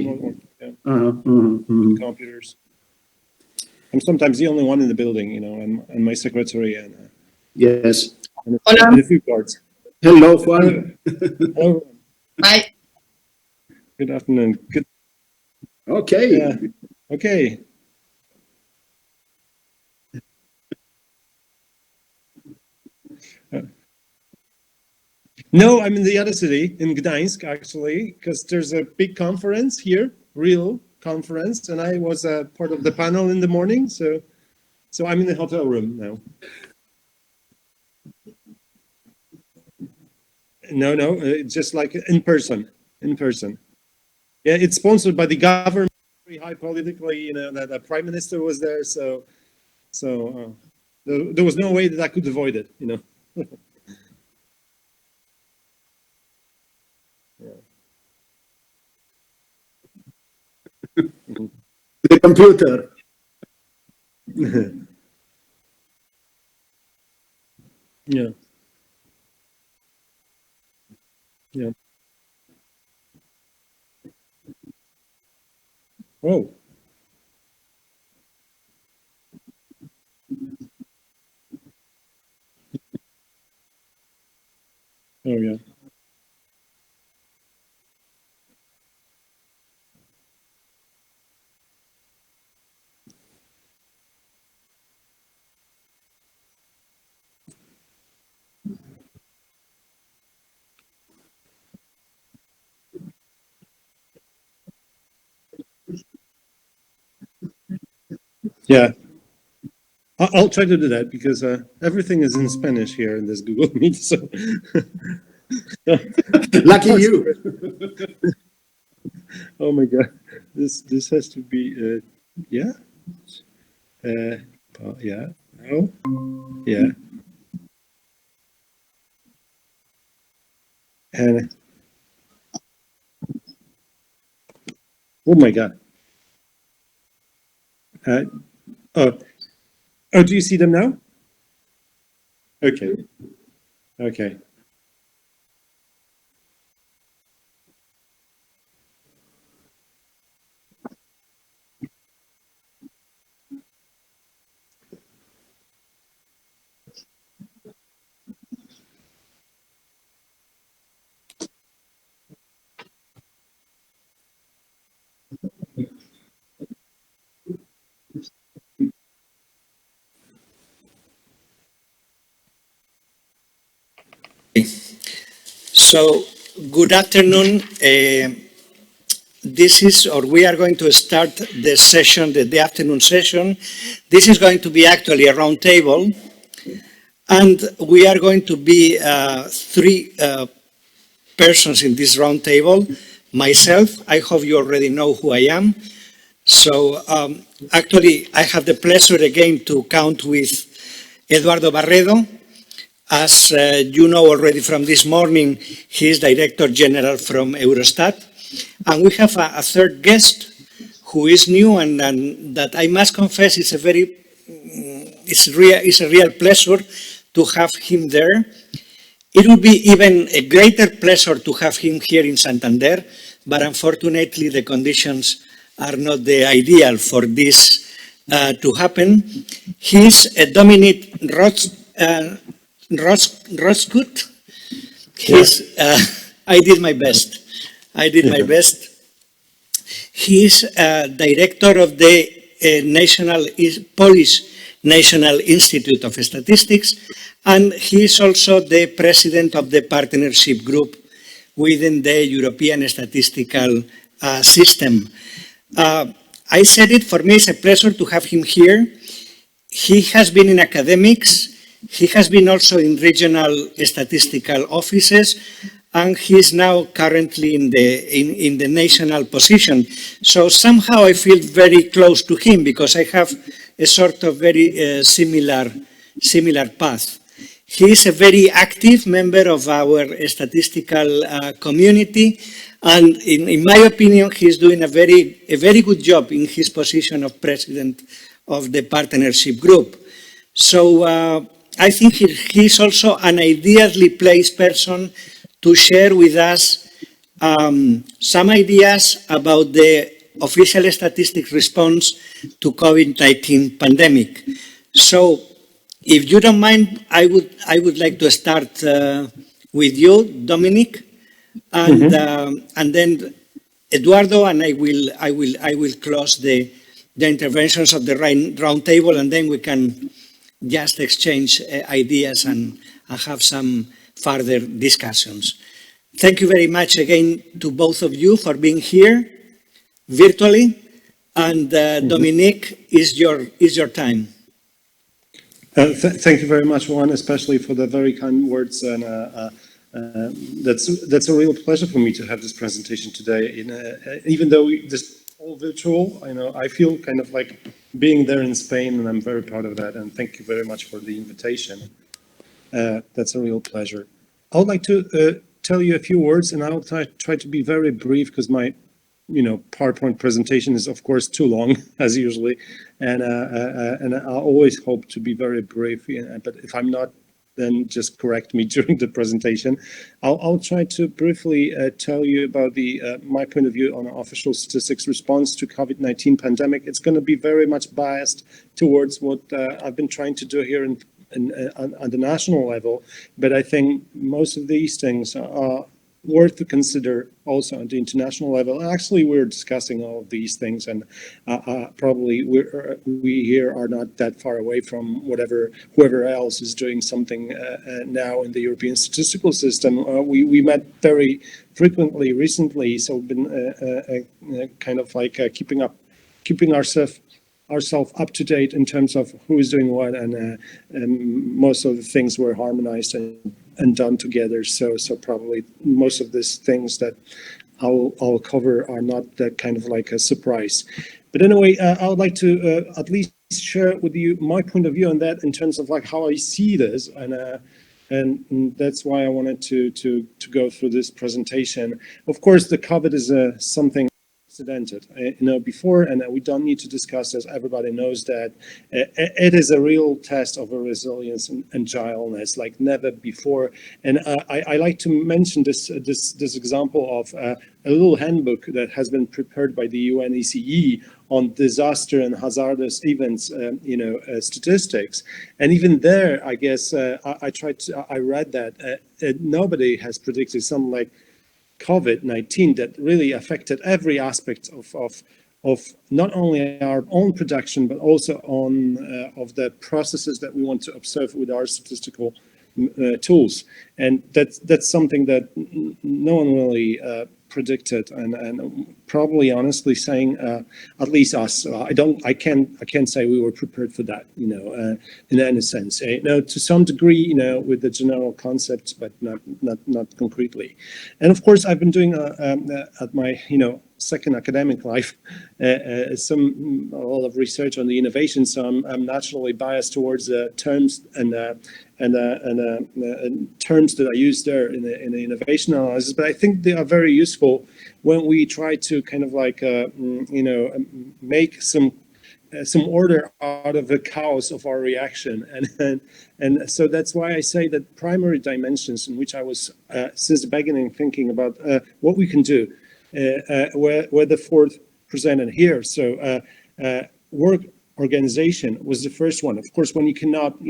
Or, yeah, computers. I'm sometimes the only one in the building, you know, and my secretary and yes. And a few cards. Hello, Juan. Hello. Hi. Good afternoon. Good. Okay. Yeah. Okay. No, I'm in the other city, in Gdańsk, actually, because there's a big conference here, real conference, and I was a part of the panel in the morning, so I'm in the hotel room now. No, just like in person. Yeah, it's sponsored by the government, very high politically, you know, that the prime minister was there, so there was no way that I could avoid it, you know. The computer. Yeah. Yeah. Oh. Oh, yeah. Yeah. I'll try to do that because everything is in Spanish here in this Google Meet. So Lucky you. Oh my God, this has to be yeah, yeah, no, yeah, and oh my God. Uh, oh, do you see them now? Okay, okay. So, good afternoon. We are going to start the session, the afternoon session. This is going to be actually a round table, and we are going to be three persons in this round table. Myself, I hope you already know who I am. So, actually, I have the pleasure again to count with Eduardo Barredo. As you know already from this morning, he is Director General from Eurostat. And we have a third guest who is new and that I must confess it's a real pleasure to have him there. It would be even a greater pleasure to have him here in Santander, but unfortunately the conditions are not the ideal for this to happen. He is Dominic Roskut. I did my best. He is director of the Polish National Institute of Statistics, and he is also the president of the partnership group within the European statistical system. I said it, for me it's a pleasure to have him here. He has been in academics. He has been also in regional statistical offices, and he is now currently in the national position. So somehow I feel very close to him because I have a sort of very similar path. He is a very active member of our statistical community, and in my opinion, he is doing a very good job in his position of president of the partnership group. So I think he is also an ideally placed person to share with us some ideas about the official statistics response to COVID-19 pandemic. So, if you don't mind, I would like to start with you, Dominic, and then Eduardo, and I will close the interventions of the round table, and then we can just exchange ideas and have some further discussions. Thank you very much again to both of you for being here virtually, and Dominique, is your time. Thank you very much, Juan, especially for the very kind words, and that's a real pleasure for me to have this presentation today. Even though this all virtual, I feel kind of like being there in Spain, and I'm very proud of that. And thank you very much for the invitation. That's a real pleasure. I would like to tell you a few words, and I'll try to be very brief because my PowerPoint presentation is, of course, too long as usually, and I always hope to be very brief. But if I'm not, then just correct me during the presentation. I'll try to briefly tell you about my point of view on official statistics response to COVID-19 pandemic. It's going to be very much biased towards what I've been trying to do here on the national level, but I think most of these things are worth to consider also on the international level. Actually, we're discussing all of these things, and probably we here are not that far away from whoever else is doing something now in the European statistical system. We met very frequently recently, so we've been kind of like keeping ourselves up to date in terms of who is doing what, and most of the things were harmonized and done together. So probably most of these things that I'll cover are not that kind of like a surprise. But anyway, I would like to at least share with you my point of view on that in terms of like how I see this, and that's why I wanted to go through this presentation. Of course, the COVID is something before, and we don't need to discuss, as everybody knows, that it is a real test of a resilience and agileness like never before. And I like to mention this example of a little handbook that has been prepared by the UNECE on disaster and hazardous events, statistics. And even there, I guess I read that nobody has predicted something like COVID-19 that really affected every aspect of not only our own production, but also of the processes that we want to observe with our statistical tools. And that's something that no one really predicted, and probably honestly saying, at least us, I can't say we were prepared for that, in any sense. To some degree, with the general concepts, but not concretely. And of course, I've been doing at my second academic life a lot of research on the innovation. So I'm naturally biased towards the terms and terms that I use there in the innovation analysis, but I think they are very useful when we try to kind of like make some order out of the chaos of our reaction, and so that's why I say that primary dimensions in which I was since the beginning thinking about what we can do, where the fourth presented here. So work organization was the first one. Of course, when you cannot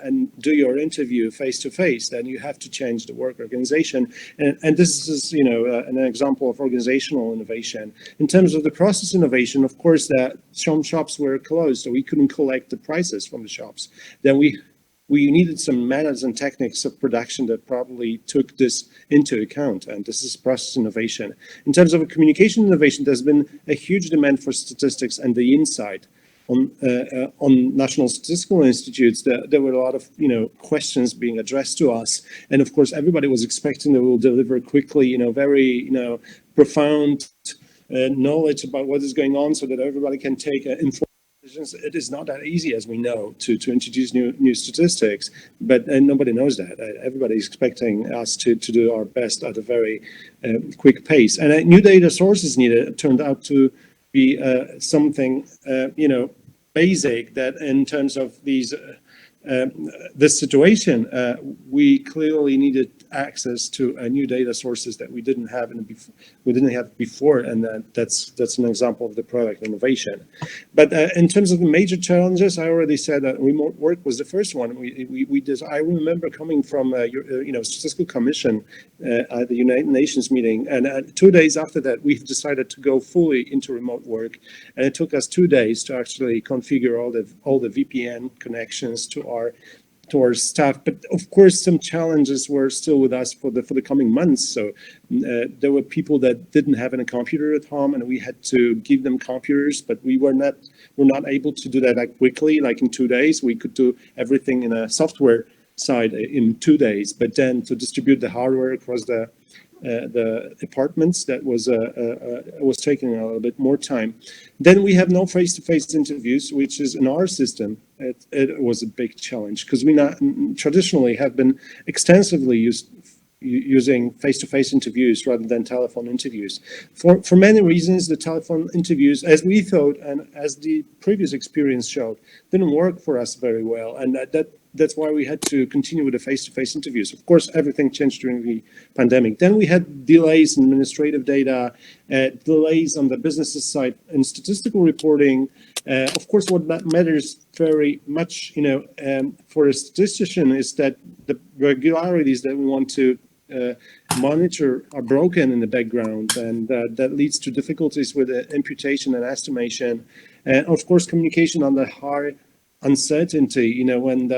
and do your interview face to face, then you have to change the work organization. And this is, an example of organizational innovation. In terms of the process innovation, of course, some shops were closed, so we couldn't collect the prices from the shops. Then we needed some methods and techniques of production that probably took this into account, and this is process innovation. In terms of a communication innovation, there's been a huge demand for statistics and the insight. On national statistical institutes, there were a lot of questions being addressed to us, and of course everybody was expecting that we'll deliver quickly, very profound knowledge about what is going on, so that everybody can take informed decisions. It is not that easy, as we know, to introduce new statistics, but nobody knows that. Everybody is expecting us to do our best at a very quick pace, and new data sources turned out to be something basic, that in terms of these this situation, we clearly needed access to new data sources that we didn't have before, and that's an example of the product innovation. But in terms of the major challenges, I already said that remote work was the first one. We did. I remember coming from Statistical Commission at the United Nations meeting, and 2 days after that, we decided to go fully into remote work, and it took us 2 days to actually configure all the VPN connections to our staff. But of course, some challenges were still with us for the coming months. So there were people that didn't have any computer at home, and we had to give them computers. But we were not able to do that that quickly, like in 2 days. We could do everything in a software side in 2 days, but then to distribute the hardware across the departments, that was taking a little bit more time. Then we have no face-to-face interviews, which is in our system. It was a big challenge because we traditionally have been extensively using face-to-face interviews rather than telephone interviews. For many reasons, the telephone interviews, as we thought and as the previous experience showed, didn't work for us very well, and that's why we had to continue with the face-to-face interviews. Of course, everything changed during the pandemic. Then we had delays in administrative data, delays on the business side in statistical reporting. Of course, what that matters very much, for a statistician is that the regularities that we want to monitor are broken in the background, and that leads to difficulties with imputation and estimation. And of course, communication on the high uncertainty, when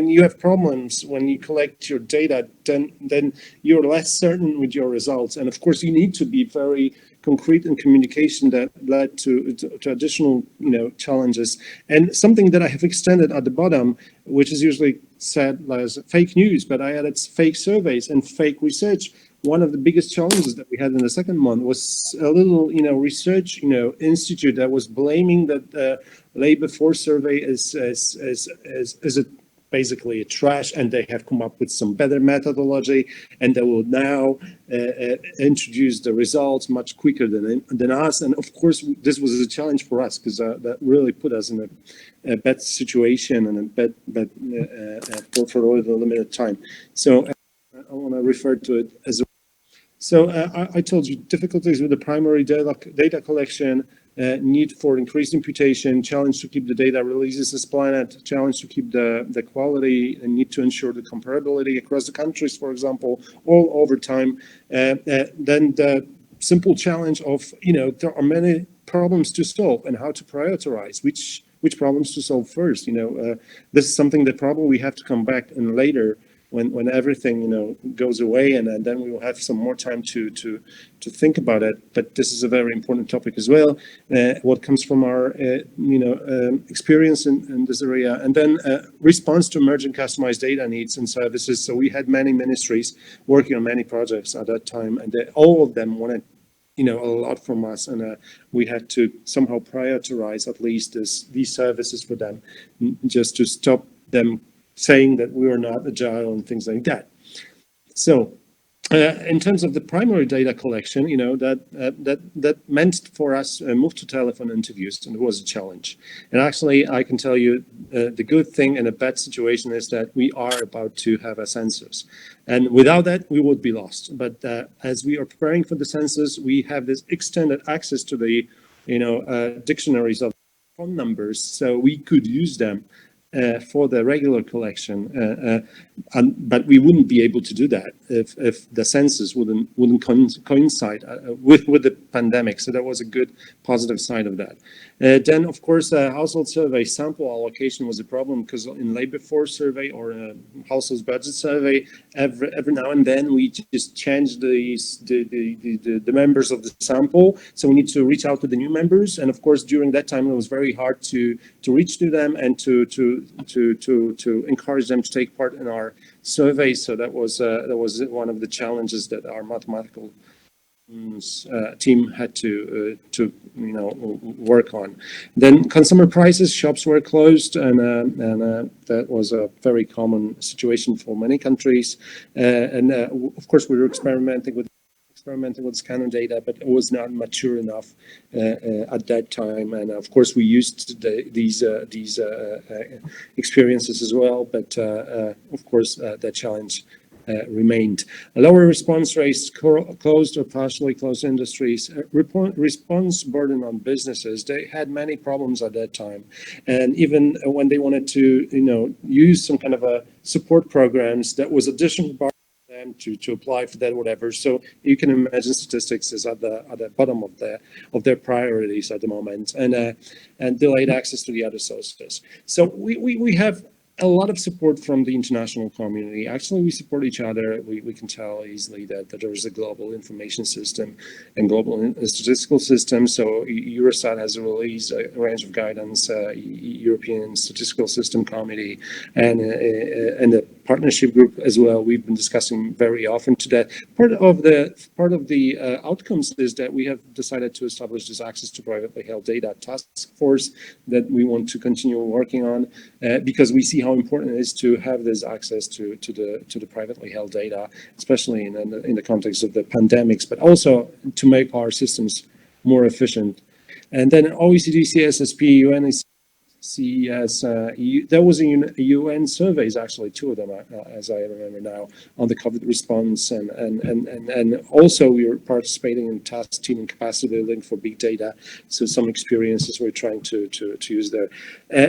you have problems, when you collect your data, then you're less certain with your results. And of course, you need to be very concrete in communication. That led to additional, challenges. And something that I have extended at the bottom, which is usually said as fake news, but I added fake surveys and fake research. One of the biggest challenges that we had in the second month was a little, research, institute that was blaming that labor force survey is basically a trash, and they have come up with some better methodology, and they will now introduce the results much quicker than us. And of course, this was a challenge for us because that really put us in a bad situation and a bad for a limited time. So I want to refer to it as. So I told you difficulties with the primary data collection, need for increased imputation, challenge to keep the data releases as planned, challenge to keep the quality, and need to ensure the comparability across the countries, for example, all over time. Then the simple challenge of, there are many problems to solve and how to prioritize which problems to solve first. This is something that probably we have to come back in later when everything goes away, and then we will have some more time to think about it. But this is a very important topic as well. What comes from our experience in this area, and then response to emerging customized data needs and services. So we had many ministries working on many projects at that time, and all of them wanted a lot from us, and we had to somehow prioritize at least these services for them, just to stop them saying that we were not agile and things like that. So in terms of the primary data collection, that meant for us move to telephone interviews, and it was a challenge. And actually, I can tell you the good thing in a bad situation is that we are about to have a census, and without that we would be lost. But as we are preparing for the census, we have this extended access to the dictionaries of phone numbers, so we could use them for the regular collection, but we wouldn't be able to do that if the census wouldn't coincide with the pandemic. So that was a good positive side of that. Then, of course, household survey sample allocation was a problem because in labor force survey or household budget survey, every now and then we just change the members of the sample. So we need to reach out to the new members, and of course, during that time, it was very hard to reach to them and to encourage them to take part in our survey. So that was one of the challenges that our mathematical team had to work on. Then consumer prices, shops were closed, and that was a very common situation for many countries. And of course, we were experimenting with experimenting with scanner data, but it was not mature enough at that time. And of course, we used these experiences as well, but of course, that challenge remained. A lower response rates, closed or partially closed industries, response burden on businesses. They had many problems at that time, and even when they wanted to, use some kind of a support programs, that was additional bar for them to apply for that, whatever. So you can imagine statistics is at the bottom of their priorities at the moment, and delayed access to the other sources. So we have a lot of support from the international community. Actually, we support each other. We can tell easily that there is a global information system and global statistical system. So Eurostat has released a range of guidance, European Statistical System Committee, and the partnership group as well. We've been discussing very often to that. Part of the outcomes is that we have decided to establish this access to privately held data task force that we want to continue working on because we see how important it is to have this access to the privately held data, especially in the context of the pandemics, but also to make our systems more efficient. And then OECD, CSSP, UNECE, CES, there was a UN surveys, actually, two of them, as I remember now, on the COVID response, and also we were participating in task team and capacity building for big data. So some experiences we're trying to use there.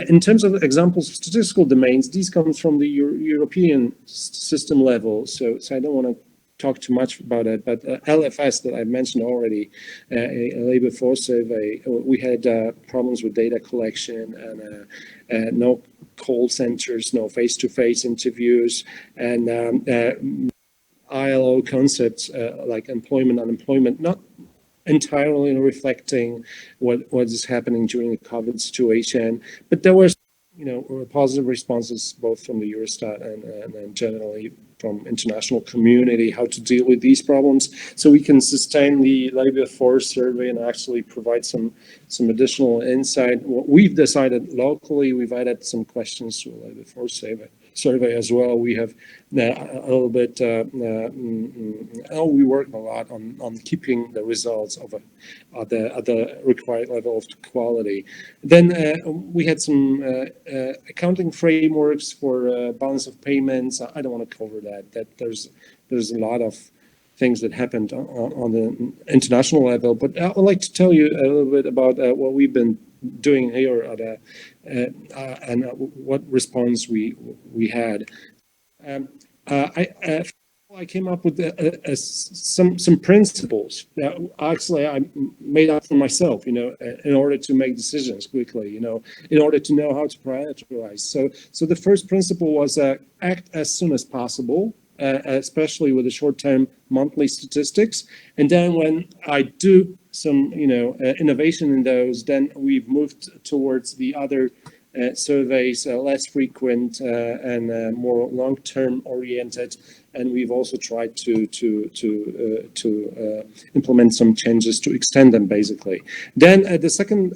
In terms of examples of statistical domains, these come from the European system level. So I don't want to talk too much about it, but LFS that I mentioned already, a labor force survey, we had problems with data collection and no call centers, no face-to-face interviews, and ILO concepts like employment, unemployment, not entirely reflecting what is happening during the COVID situation, but there were positive responses both from the Eurostat and generally from international community, how to deal with these problems. So we can sustain the labor force survey and actually provide some additional insight. What we've decided locally, we've added some questions to the labor force survey as well. We have a little bit, we work a lot on keeping the results of at the required level of quality. Then we had some accounting frameworks for balance of payments. I don't want to cover that. There's a lot of things that happened on the international level, but I would like to tell you a little bit about what we've been doing here and what response we had. I came up with some principles that actually I made up for myself, in order to make decisions quickly, in order to know how to prioritize. So the first principle was act as soon as possible, especially with the short-term monthly statistics. And then when I do some, innovation in those, then we've moved towards the other surveys, less frequent and more long-term oriented. And we've also tried to implement some changes to extend them, basically. Then the second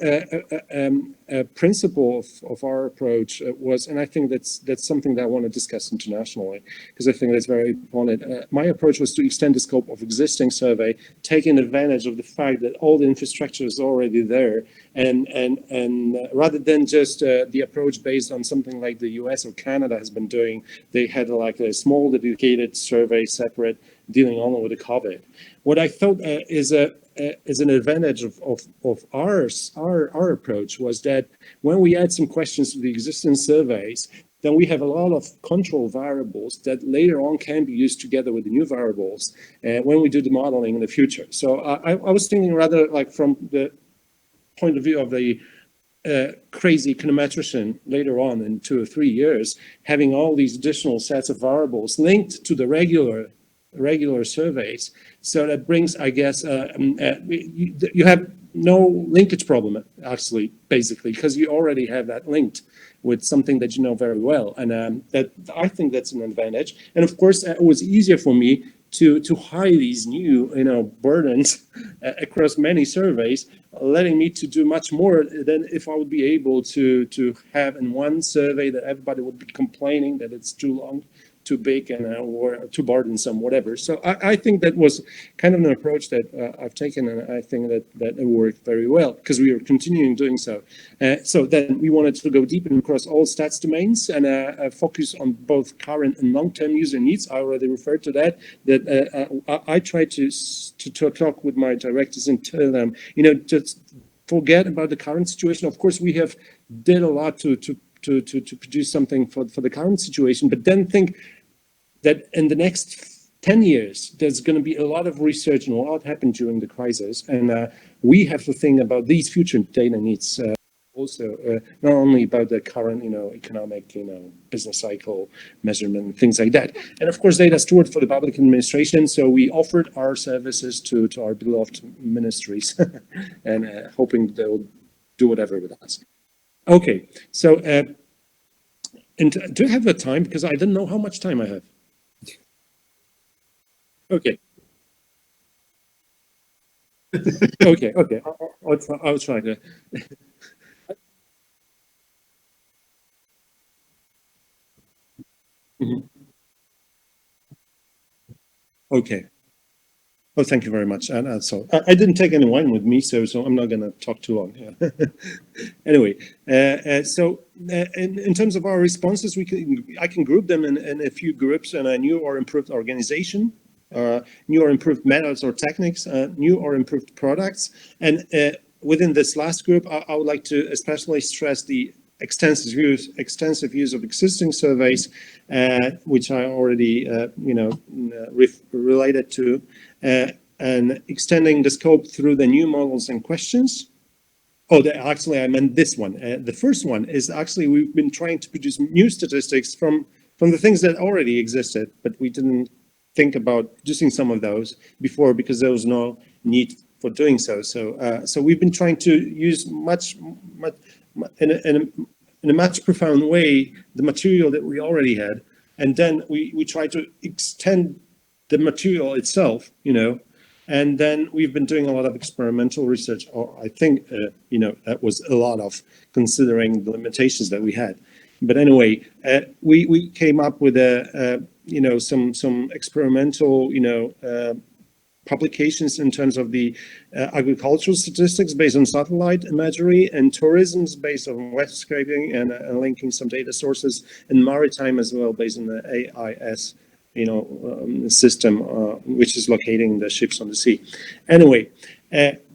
principle of our approach was, and I think that's something that I want to discuss internationally, because I think that's very important. My approach was to extend the scope of existing survey, taking advantage of the fact that all the infrastructure is already there, and rather than just the approach based on something like the US or Canada has been doing. They had like a small dedicated survey separate dealing only with the COVID. What I thought is an advantage of our approach was that when we add some questions to the existing surveys, then we have a lot of control variables that later on can be used together with the new variables when we do the modeling in the future. So I was thinking rather like from the point of view of the crazy econometrician later on in 2 or 3 years, having all these additional sets of variables linked to the regular surveys. So that brings, I guess, you have no linkage problem, actually, basically, because you already have that linked with something that you know very well. And that I think that's an advantage. And of course, it was easier for me to hide these new, burdens across many surveys, letting me to do much more than if I would be able to have in one survey that everybody would be complaining that it's too long too big and or too burdensome, whatever. So I think that was kind of an approach that I've taken, and I think that it worked very well because we are continuing doing so. So then we wanted to go deep across all stats domains and focus on both current and long-term user needs. I already referred to that. I try to talk with my directors and tell them, just forget about the current situation. Of course, we have did a lot to produce something for the current situation, but then think that in the next 10 years, there's going to be a lot of research and a lot happened during the crisis. And we have to think about these future data needs also, not only about the current, economic, business cycle measurement, things like that. And of course, data stored for the public administration. So we offered our services to our beloved ministries and hoping they'll do whatever with us. Okay, so and do you have the time? Because I don't know how much time I have. Okay. Okay. I'll try to. Mhm. Okay. Oh, thank you very much. And so I didn't take any wine with me, so I'm not going to talk too long. Yeah. Anyway, so in terms of our responses, I can group them in a few groups: and a new or improved organization, new or improved methods or techniques, new or improved products. And within this last group, I would like to especially stress the extensive use of existing surveys, which I already related to, and extending the scope through the new models and questions. Oh, actually, I meant this one. The first one is actually we've been trying to produce new statistics from the things that already existed, but we didn't think about producing some of those before because there was no need for doing so. So we've been trying to use in a much profound way the material that we already had, and then we try to extend the material itself, and then we've been doing a lot of experimental research, or I think that was a lot of considering the limitations that we had. But anyway, we came up with some experimental publications in terms of the agricultural statistics based on satellite imagery, and tourism's based on web scraping and linking some data sources, and maritime as well based on the AIS system, which is locating the ships on the sea. Anyway,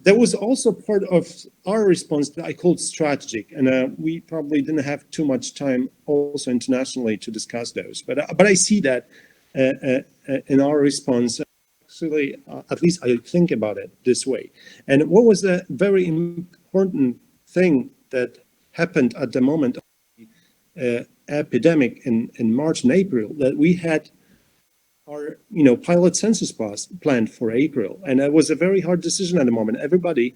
there was also part of our response that I called strategic, and we probably didn't have too much time also internationally to discuss those. But I see that in our response. Actually, at least I think about it this way. And what was the very important thing that happened at the moment of the epidemic in March and April, that we had our pilot census planned for April, and it was a very hard decision at the moment. Everybody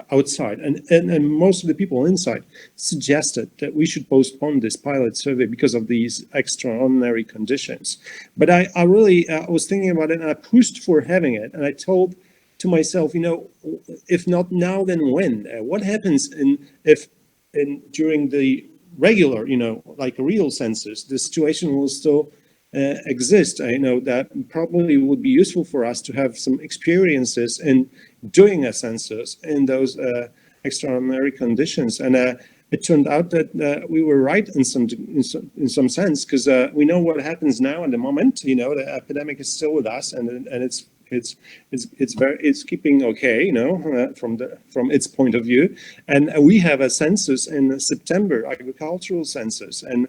outside and most of the people inside suggested that we should postpone this pilot survey because of these extraordinary conditions. But I really was thinking about it, and I pushed for having it, and I told to myself, if not now, then when? What happens if during the regular, like a real census, the situation will still exist? I know that probably would be useful for us to have some experiences in doing a census in those extraordinary conditions. And it turned out that we were right in some sense, because we know what happens now at the moment. The epidemic is still with us, and it's keeping okay, from its point of view. And we have a census in September, agricultural census, and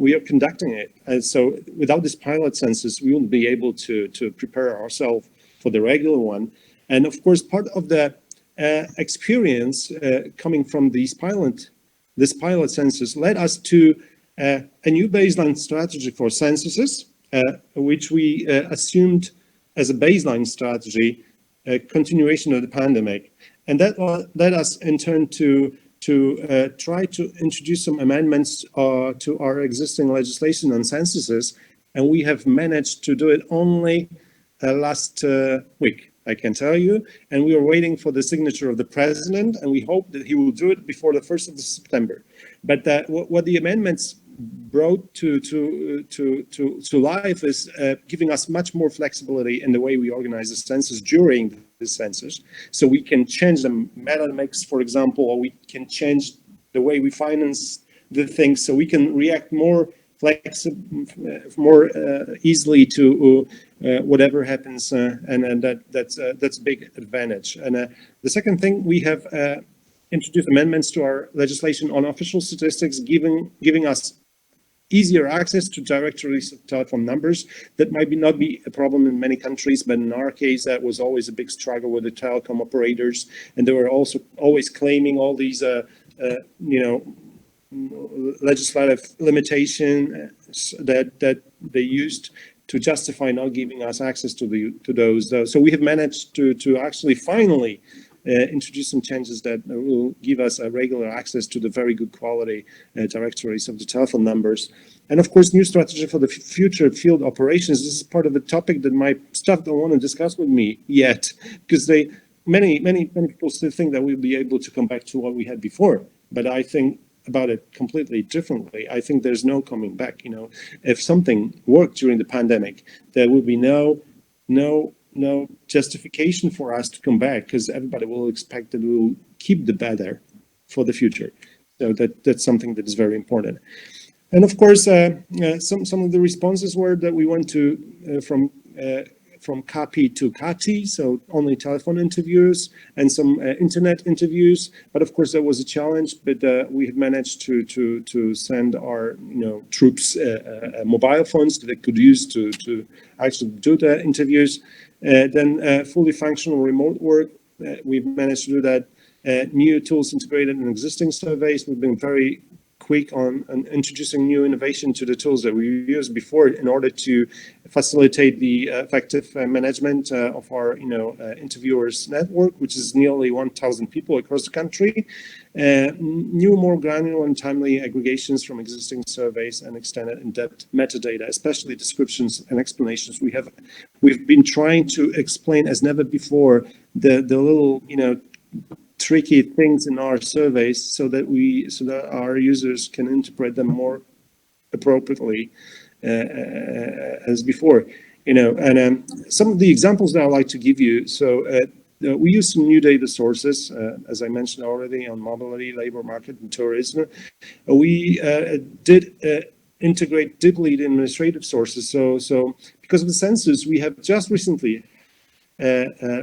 we are conducting it. And so without this pilot census, we won't be able to prepare ourselves for the regular one. And of course, part of the experience coming from this pilot census led us to a new baseline strategy for censuses, which we assumed as a baseline strategy, a continuation of the pandemic. And that led us in turn to try to introduce some amendments to our existing legislation on censuses, and we have managed to do it only last week, I can tell you, and we are waiting for the signature of the president, and we hope that he will do it before the 1st of September. But what the amendments brought to life is giving us much more flexibility in the way we organize the census during the census. So we can change the meta mix, for example, or we can change the way we finance the things, so we can react more more easily to whatever happens, and that's a big advantage. And the second thing, we have introduced amendments to our legislation on official statistics, giving us easier access to directories of telephone numbers. That might not be a problem in many countries, but in our case, that was always a big struggle with the telecom operators, and they were also always claiming all these, legislative limitations that they used to justify not giving us access to those. So we have managed to actually finally introduce some changes that will give us a regular access to the very good quality directories of the telephone numbers. And of course, new strategy for the future field operations. This is part of the topic that my staff don't want to discuss with me yet, because many people still think that we'll be able to come back to what we had before. But I think about it completely differently. I think there's no coming back. If something worked during the pandemic, there will be no justification for us to come back, because everybody will expect that we will keep the better for the future. So that's something that is very important. And of course, some of the responses were that we went to from CAPI to CATI, so only telephone interviews and some internet interviews. But of course, that was a challenge. But we have managed to send our troops mobile phones that they could use to actually do the interviews. Then fully functional remote work. We've managed to do that. New tools integrated in existing surveys. We've been very quick on introducing new innovation to the tools that we used before in order to facilitate the effective management of our interviewers network, which is nearly 1,000 people across the country. New, more granular and timely aggregations from existing surveys and extended in-depth metadata, especially descriptions and explanations. We've been trying to explain as never before the little tricky things in our surveys, so that our users can interpret them more appropriately as before. And some of the examples that I'd like to give you. So we use some new data sources, as I mentioned already, on mobility, labor market, and tourism. We did integrate deeply the administrative sources. So because of the census, we have just recently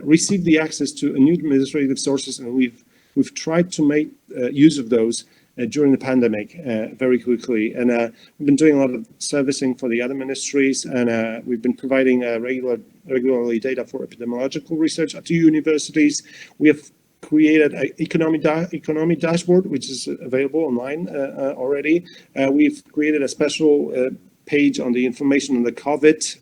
received the access to a new administrative sources, and we've tried to make use of those during the pandemic very quickly. And we've been doing a lot of servicing for the other ministries, and we've been providing regularly data for epidemiological research at the universities. We have created an economy dashboard, which is available online already. We've created a special page on the information on the COVID,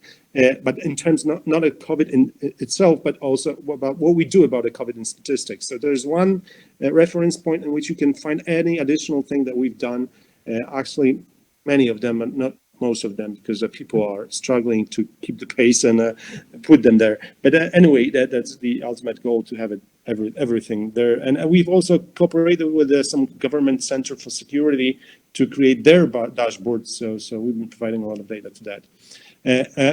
but in terms not of COVID in itself, but also about what we do about the COVID in statistics. So there's one reference point in which you can find any additional thing that we've done. Actually, many of them, but not most of them, because people are struggling to keep the pace and put them there. But anyway, that's the ultimate goal, to have it everything there. And we've also cooperated with some government center for security to create their dashboards. So we've been providing a lot of data to that.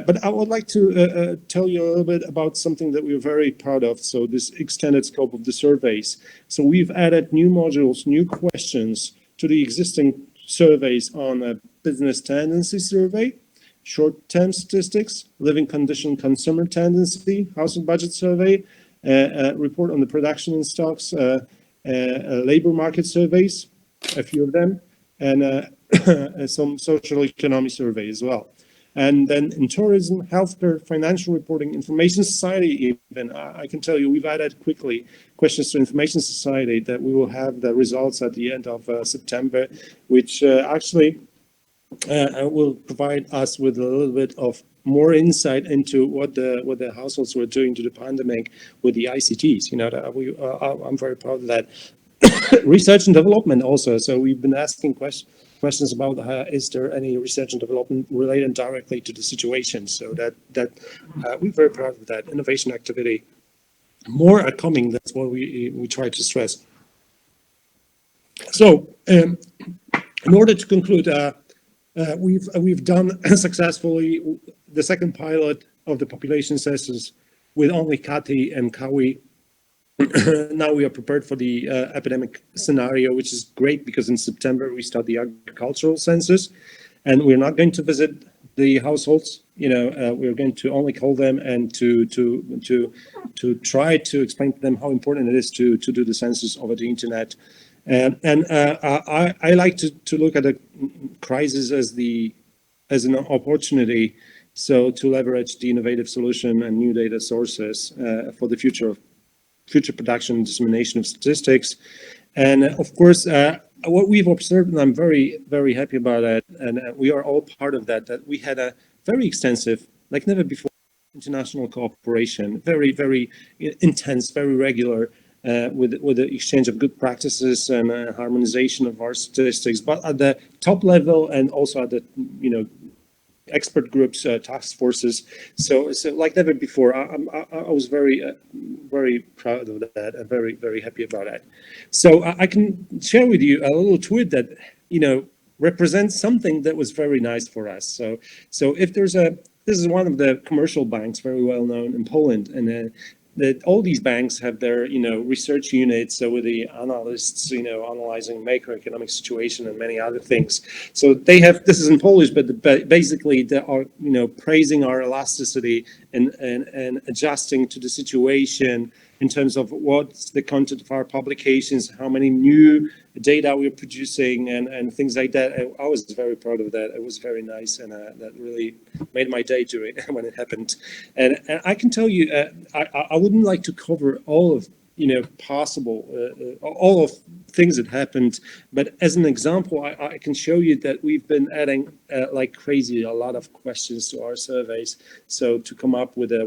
But I would like to tell you a little bit about something that we're very proud of. So this extended scope of the surveys. So we've added new modules, new questions to the existing surveys on a business tendency survey, short-term statistics, living condition consumer tendency, household budget survey, report on the production and stocks, labor market surveys, a few of them, and some social economy survey as well. And then in tourism, healthcare, financial reporting, information society even, I can tell you we've added quickly questions to information society that we will have the results at the end of September, which actually will provide us with a little bit of more insight into what the households were doing to the pandemic with the ICTs. I'm very proud of that. Research and development also. So we've been asking questions about is there any research and development related directly to the situation. So that we're very proud of that innovation activity. More are coming. That's what we try to stress. So in order to conclude, we've done successfully the second pilot of the population census with only Kati and Kawi. Now we are prepared for the epidemic scenario, which is great because in September we start the agricultural census, and we're not going to visit the households. We're going to only call them and to try to explain to them how important it is to do the census over the internet. I like to look at a crisis as an opportunity, so to leverage the innovative solution and new data sources for the future production and dissemination of statistics. And of course, what we've observed, and I'm very, very happy about that, and we are all part of that, that we had a very extensive, like never before, international cooperation, very, very intense, very regular, with the exchange of good practices and harmonization of our statistics, but at the top level and also at the, expert groups, task forces. So like never before, I was very, very proud of that and very, very happy about that. So I can share with you a little tweet that, represents something that was very nice for us. So if this is one of the commercial banks, very well known in Poland, and that all these banks have their, research units, so with the analysts, analyzing macroeconomic situation and many other things. So they have, this is in Polish, but basically they are, praising our elasticity and adjusting to the situation in terms of what's the content of our publications, how many new data we're producing, and things like that. I was very proud of that. It was very nice, and that really made my day during when it happened. And I can tell you, I wouldn't like to cover all of possible all of things that happened, but as an example, I can show you that we've been adding like crazy a lot of questions to our surveys, so to come up with a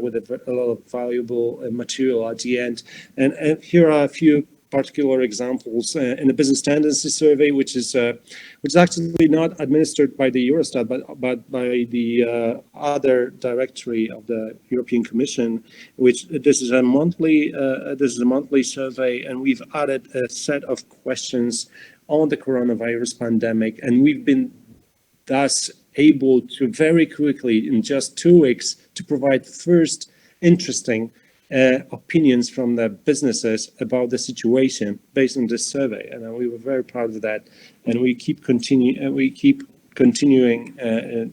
lot of valuable material at the end. And here are a few particular examples in the business tendency survey, which is actually not administered by the Eurostat, but by the other directory of the European Commission. Which this is a monthly survey, and we've added a set of questions on the coronavirus pandemic, and we've been thus able to very quickly, in just 2 weeks, to provide first interesting opinions from the businesses about the situation based on this survey, and we were very proud of that. And we keep continuing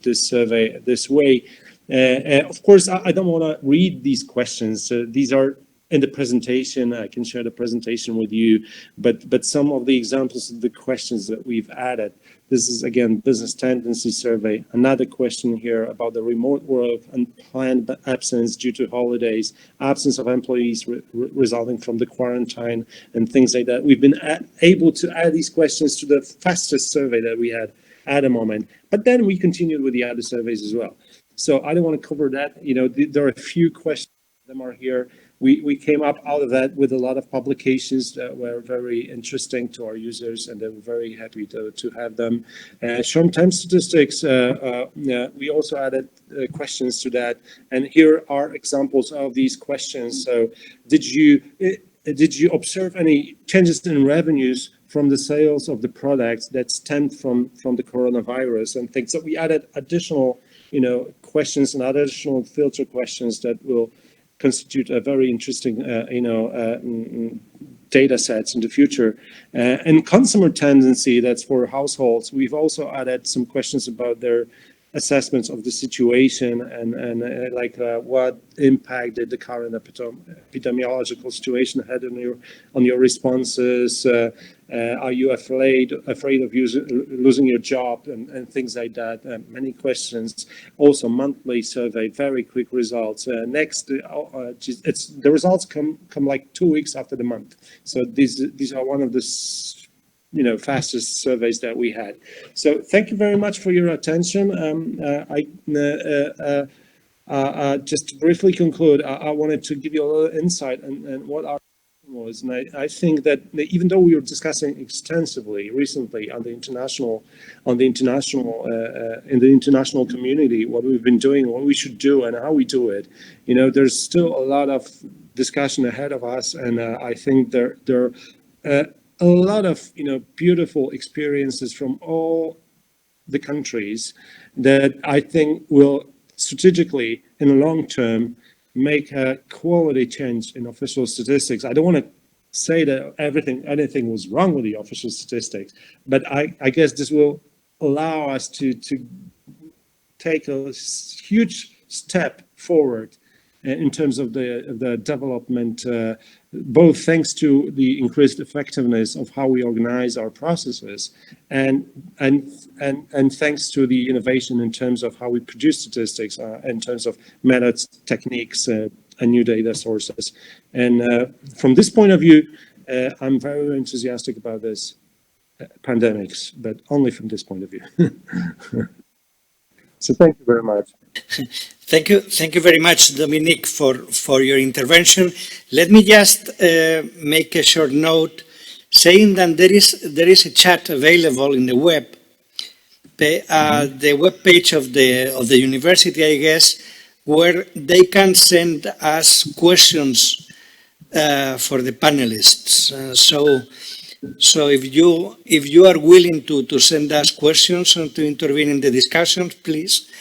this survey this way. Of course, I don't want to read these questions. These are in the presentation. I can share the presentation with you, but some of the examples of the questions that we've added. This is again business tendency survey. Another question here about the remote work and planned absence due to holidays, absence of employees resulting from the quarantine, and things like that. We've been able to add these questions to the fastest survey that we had at the moment. But then we continued with the other surveys as well. So I don't want to cover that. There are a few questions. Them are here. We came up out of that with a lot of publications that were very interesting to our users, and they were very happy to have them. Short-term statistics, we also added questions to that, and here are examples of these questions. So did you observe any changes in revenues from the sales of the products that stemmed from the coronavirus and things? So we added additional questions and additional filter questions that will constitute a very interesting, data sets in the future. And consumer tendency, that's for households. We've also added some questions about their assessments of the situation and what impact did the current epidemiological situation had on your responses. Are you afraid of losing your job and things like that? Many questions. Also, monthly survey, very quick results. Next, the results come like 2 weeks after the month. So these are one of the fastest surveys that we had. So thank you very much for your attention. Just to briefly conclude, I wanted to give you a little insight and what our was, and I think that even though we were discussing extensively recently in the international community what we've been doing, what we should do, and how we do it, there's still a lot of discussion ahead of us, and I think there are a lot of beautiful experiences from all the countries that I think will strategically, in the long term, make a quality change in official statistics. I don't want to say that anything was wrong with the official statistics, but I guess this will allow us to take a huge step forward in terms of the development, both thanks to the increased effectiveness of how we organize our processes, and thanks to the innovation in terms of how we produce statistics, in terms of methods, techniques, and new data sources. And from this point of view, I'm very enthusiastic about this pandemics, but only from this point of view. So thank you very much. Thank you very much, Dominique, for your intervention. Let me just make a short note saying that there is a chat available in the web, the web page of the university, I guess, where they can send us questions for the panelists. So if you are willing to send us questions and to intervene in the discussions, please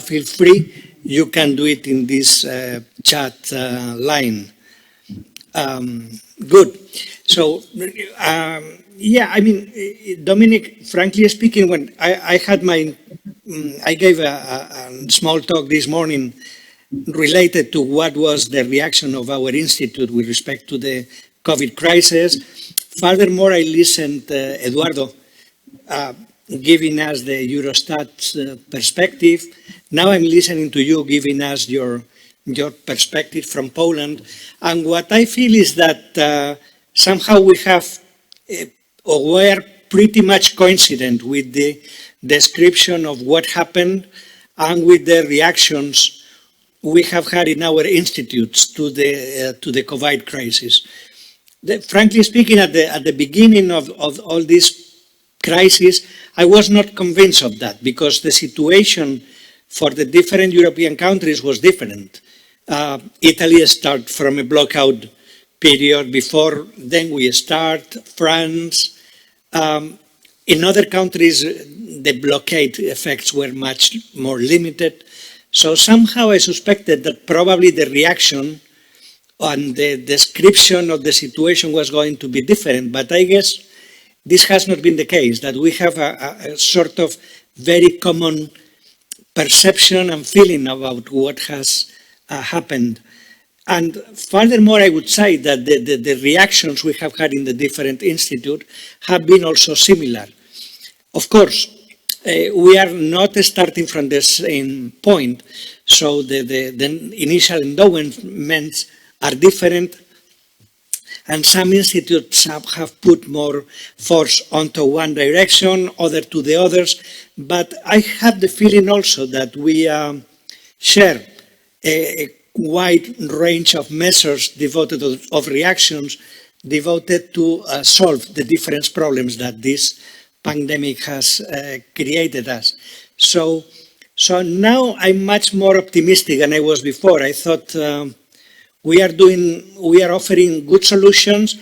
feel free. You can do it in this chat line. Good. So yeah, I mean, Dominic, frankly speaking, when I gave a small talk this morning related to what was the reaction of our institute with respect to the COVID crisis. Furthermore, I listened Eduardo giving us the Eurostat perspective. Now I'm listening to you giving us your perspective from Poland. And what I feel is that somehow we have, or we're pretty much coincident with the description of what happened and with the reactions we have had in our institutes to the COVID crisis. Frankly speaking, at the beginning of all this crisis, I was not convinced of that because the situation for the different European countries was different. Italy started from a blackout period before, then we start, France. In other countries, the blockade effects were much more limited. So somehow I suspected that probably the reaction and the description of the situation was going to be different. But I guess this has not been the case, that we have a sort of very common perception and feeling about what has happened. And furthermore, I would say that the reactions we have had in the different institutes have been also similar. Of course, we are not starting from the same point, so the initial endowments are different, and some institutes have put more force onto one direction, other to the others, but I have the feeling also that we share a wide range of measures devoted of reactions devoted to solve the different problems that this pandemic has created us. So now I'm much more optimistic than I was before. I thought we are offering good solutions,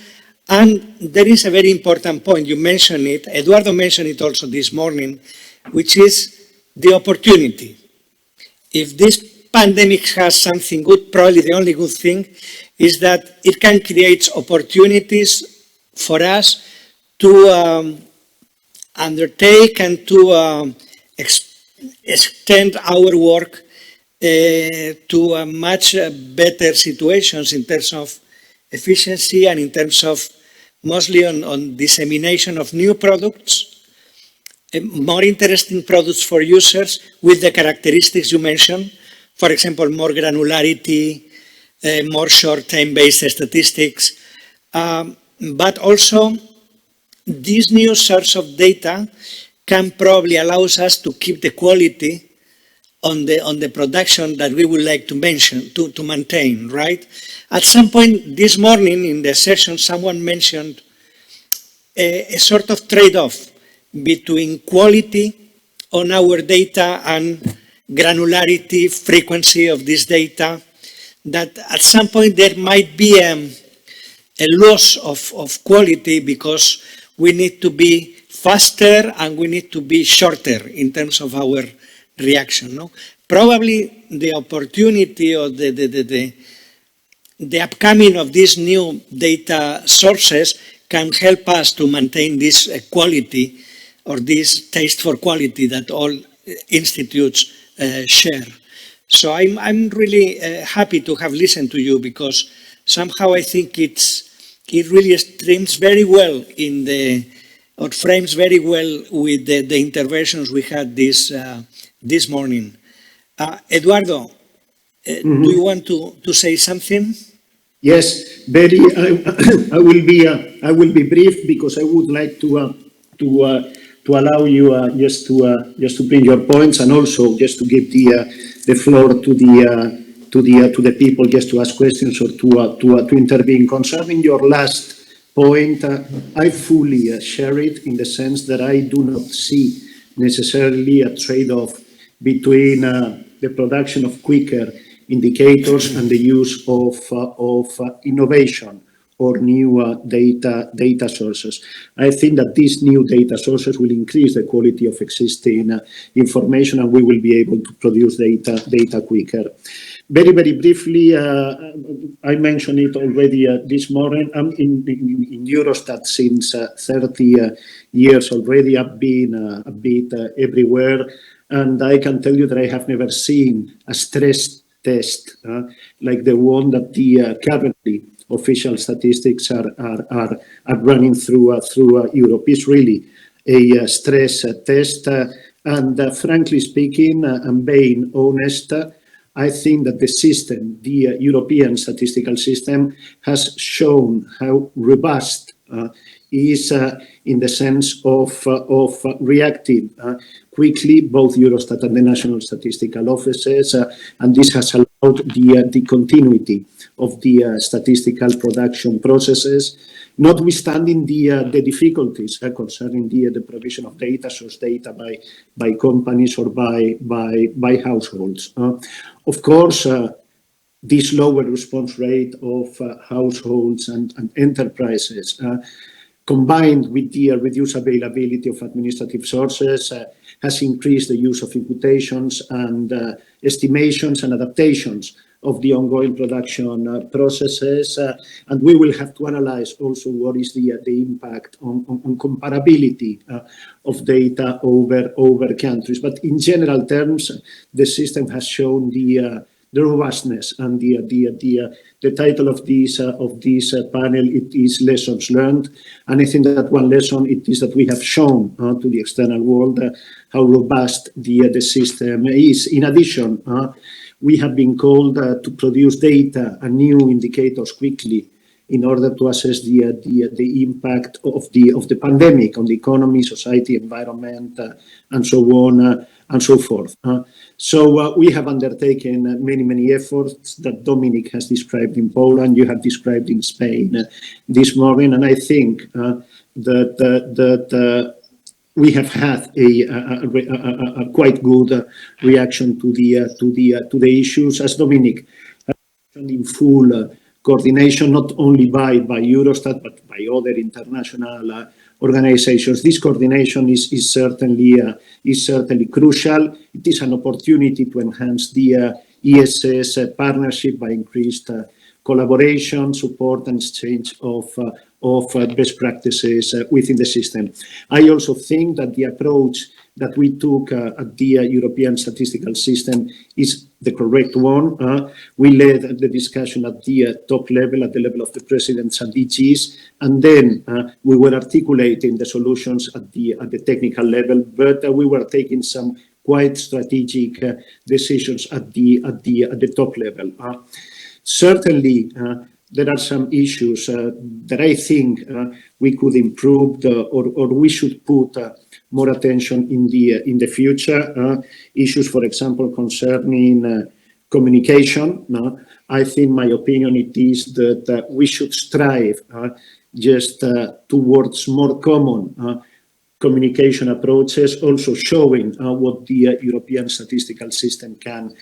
and there is a very important point. You mentioned it, Eduardo mentioned it also this morning, which is the opportunity. If this pandemic has something good, probably the only good thing is that it can create opportunities for us to undertake and to extend our work to much better situations in terms of efficiency and in terms of mostly on dissemination of new products, more interesting products for users with the characteristics you mentioned. For example, more granularity, more short-term based statistics, but also this new source of data can probably allow us to keep the quality on the production that we would like to maintain, right? At some point this morning in the session, someone mentioned a sort of trade-off between quality on our data and granularity, frequency of this data, that at some point there might be a loss of quality because we need to be faster and we need to be shorter in terms of our reaction. No? Probably the opportunity or the upcoming of these new data sources can help us to maintain this quality or this taste for quality that all institutes share. So I'm really happy to have listened to you, because somehow I think it really streams very well or frames very well with the interventions we had this morning. Eduardo, do you want to say something? Yes, very. I will be brief, because I would like to allow you just to bring your points, and also just to give the floor to the people just to ask questions or to intervene. Concerning your last point, I fully share it, in the sense that I do not see necessarily a trade-off between the production of quicker indicators and the use of innovation or new data sources. I think that these new data sources will increase the quality of existing information, and we will be able to produce data quicker. Very, very briefly, I mentioned it already this morning. I'm in Eurostat since 30 years already. I've been a bit everywhere, and I can tell you that I have never seen a stress test like the one that the currently official statistics are running through Europe. It's really a stress test, and frankly speaking, and being honest, I think that the system, the European statistical system, has shown how robust is in the sense of reacting quickly, both Eurostat and the national statistical offices, and this has allowed the continuity of the statistical production processes, notwithstanding the difficulties concerning the provision of data, source data by companies or by households. Of course, this lower response rate of households and enterprises, combined with the reduced availability of administrative sources, has increased the use of imputations and estimations and adaptations of the ongoing production processes. And we will have to analyze also what is the impact on comparability of data over countries. But in general terms, the system has shown the robustness, and the title of this panel, it is Lessons Learned. And I think that one lesson it is that we have shown to the external world how robust the system is. In addition, we have been called to produce data and new indicators quickly in order to assess the impact of the pandemic on the economy, society, environment, and so on and so forth. So we have undertaken many efforts that Dominic has described in Poland, you have described in Spain this morning, and I think that we have had a quite good reaction to the issues, as Dominic mentioned, in full coordination, not only by Eurostat but by other international organizations. This coordination is certainly crucial. It is an opportunity to enhance the ESS partnership by increased collaboration, support, and exchange of best practices within the system. I also think that the approach that we took at the European statistical system is the correct one. We led the discussion at the top level, at the level of the presidents and DGs, and then we were articulating the solutions at the technical level, but we were taking some quite strategic decisions at the top level. Certainly, there are some issues that I think we could improve or we should put more attention in the future. Issues, for example, concerning communication. I think my opinion it is that we should strive just towards more common communication approaches, also showing what the European statistical system can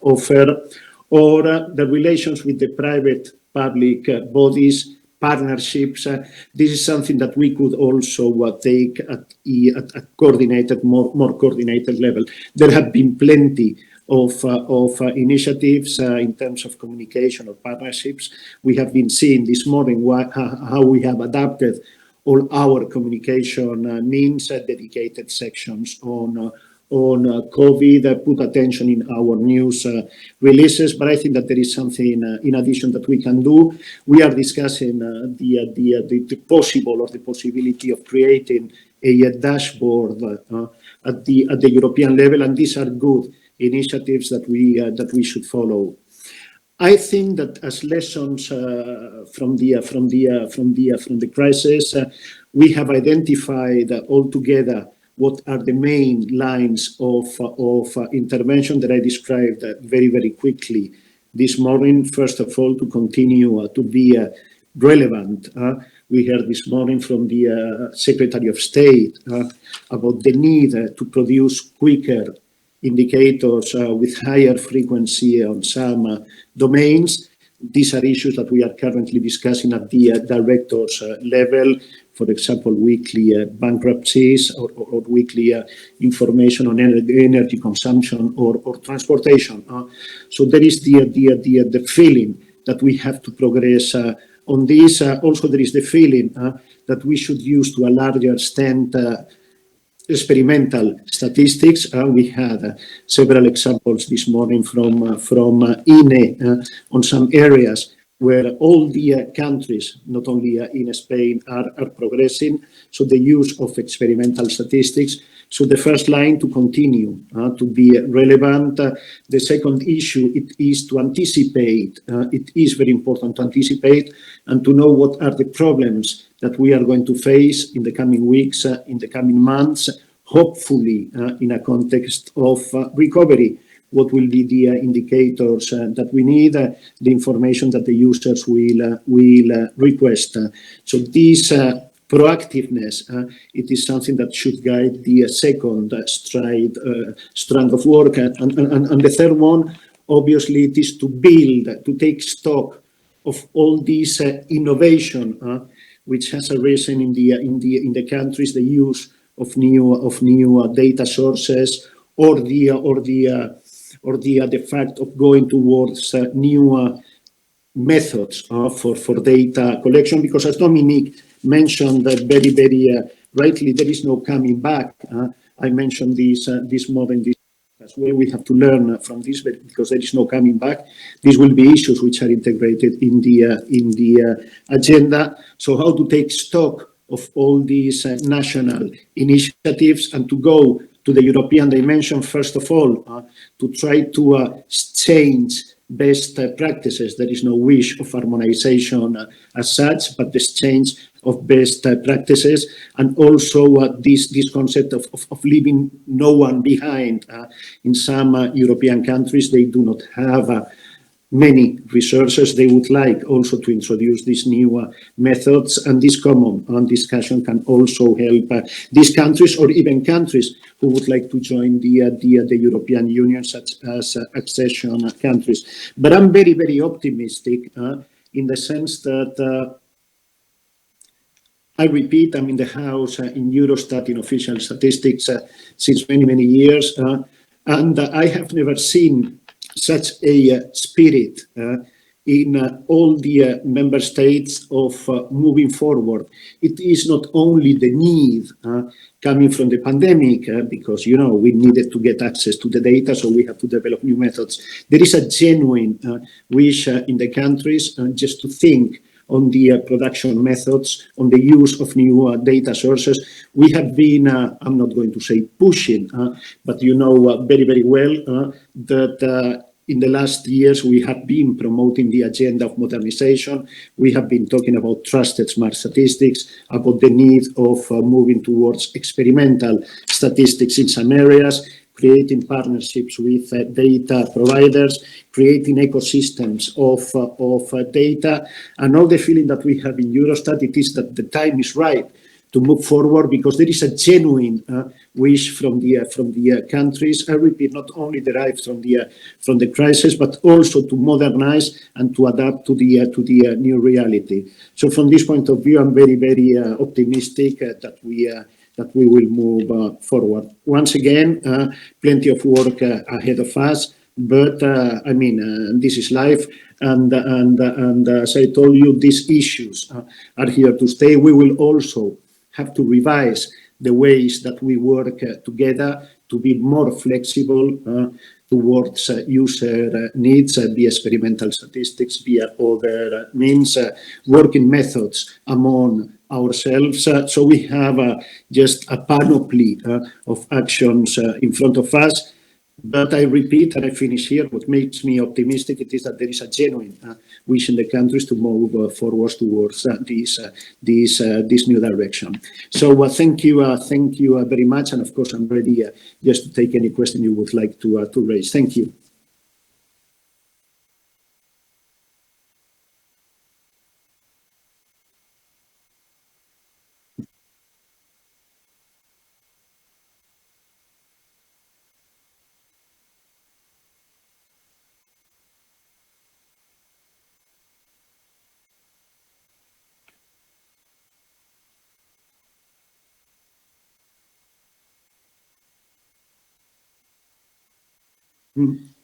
offer, or the relations with the private public bodies, partnerships. This is something that we could also take at a coordinated, more coordinated level. There have been plenty of initiatives in terms of communication or partnerships. We have been seeing this morning how we have adapted all our communication means, dedicated sections on COVID, put attention in our news releases. But I think that there is something in addition that we can do. We are discussing the possibility of creating a dashboard at the European level, and these are good initiatives that we should follow. I think that as lessons from the crisis, we have identified altogether what are the main lines of intervention that I described very, very quickly this morning. First of all, to continue to be relevant. We heard this morning from the Secretary of State about the need to produce quicker indicators with higher frequency on some domains. These are issues that we are currently discussing at the directors level. For example, weekly bankruptcies or weekly information on energy consumption or transportation. So there is the feeling that we have to progress on this. Also, there is the feeling that we should use to a larger extent experimental statistics. We had several examples this morning from INE on some areas where all the countries, not only in Spain, are progressing. So the use of experimental statistics. So the first line, to continue to be relevant. The second issue, it is to anticipate. It is very important to anticipate and to know what are the problems that we are going to face in the coming weeks, in the coming months, hopefully in a context of recovery. What will be the indicators that we need, the information that the users will request. So this proactiveness, it is something that should guide the second strand of work. And the third one, obviously, it is to build, to take stock of all this innovation which has arisen in the countries, the use of new data sources, or the fact of going towards new methods for data collection. Because as Dominique mentioned very, very rightly, there is no coming back. I mentioned this morning as well. We have to learn from this because there is no coming back. These will be issues which are integrated in the agenda. So how to take stock of all these national initiatives and to go to the European dimension, first of all, to try to change best practices. There is no wish of harmonization as such, but this change of best practices, and also this concept of leaving no one behind. In some European countries, they do not have many resources. They would like also to introduce these new methods, and this common discussion can also help these countries, or even countries who would like to join the European Union, such as accession countries. But I'm very, very optimistic in the sense that I repeat, I'm in the house in Eurostat in official statistics since many, many years, and I have never seen such a spirit in all the member states of moving forward. It is not only the need coming from the pandemic, because, we needed to get access to the data, so we have to develop new methods. There is a genuine wish in the countries just to think on the production methods, on the use of new data sources. We have been, I'm not going to say pushing, but very, very well that in the last years we have been promoting the agenda of modernization. We have been talking about trusted smart statistics, about the need of moving towards experimental statistics in some areas, creating partnerships with data providers, creating ecosystems of data, and all the feeling that we have in Eurostat, it is that the time is right to move forward, because there is a genuine wish from the countries. I repeat, not only derived from the crisis, but also to modernize and to adapt to the new reality. So from this point of view, I'm very optimistic that we will move forward. Once again, plenty of work ahead of us, but I mean, this is life, and as I told you, these issues are here to stay. We will also have to revise the ways that we work together to be more flexible towards user needs, via experimental statistics, via other means, working methods among ourselves. So we have just a panoply of actions in front of us. But I repeat, and I finish here, what makes me optimistic it is that there is a genuine wish in the countries to move forward towards this new direction. So thank you very much, and of course I'm ready just to take any question you would like to raise. Thank you. Mm.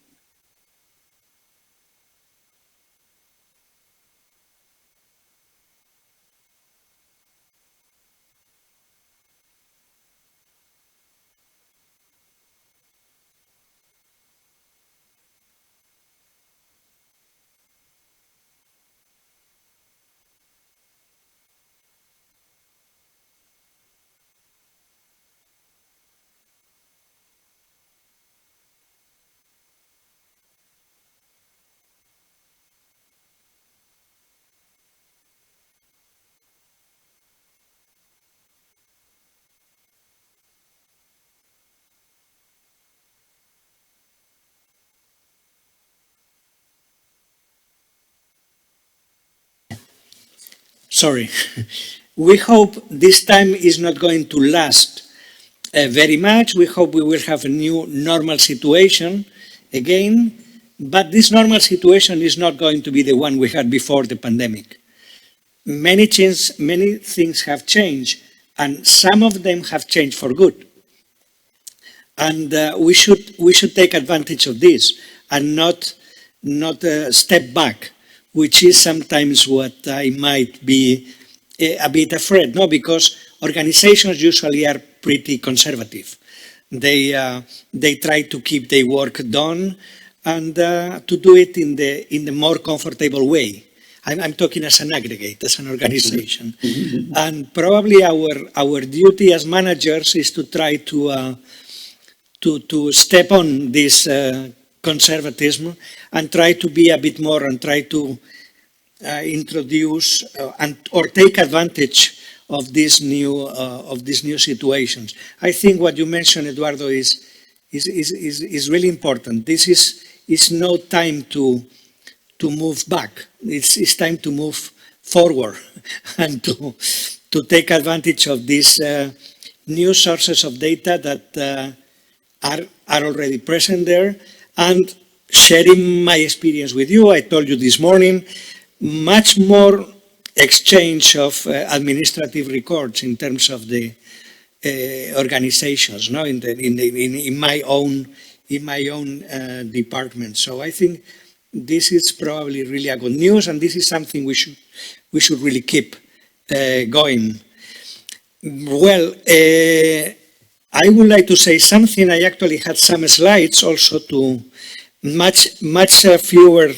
Sorry. We hope this time is not going to last very much. We hope we will have a new normal situation again, but this normal situation is not going to be the one we had before the pandemic. Many things have changed, and some of them have changed for good. And we should take advantage of this and not step back, which is sometimes what I might be a bit afraid, no? Because organizations usually are pretty conservative. They try to keep their work done and to do it in the more comfortable way. I'm talking as an aggregate, as an organization. And probably our duty as managers is to try to step on this conservatism and try to be a bit more and try to introduce or take advantage of these new situations. I think what you mentioned, Eduardo, is really important. This is no time to move back. It's time to move forward and to take advantage of these new sources of data that are already present there, and sharing my experience with you. I told you this morning, much more exchange of administrative records in terms of the organizations, no, in my own department. So I think this is probably really a good news, and this is something we should really keep going. Well, I would like to say something. I actually had some slides also to much fewer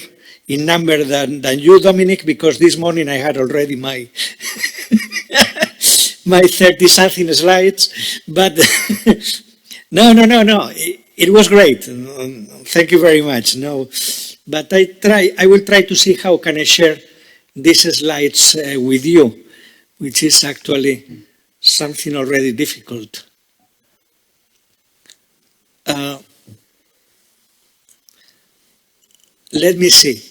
in number than you, Dominic, because this morning I had already my my 30-something slides. But no. It was great. Thank you very much. No, but I will try to see how can I share these slides with you, which is actually something already difficult. Let me see.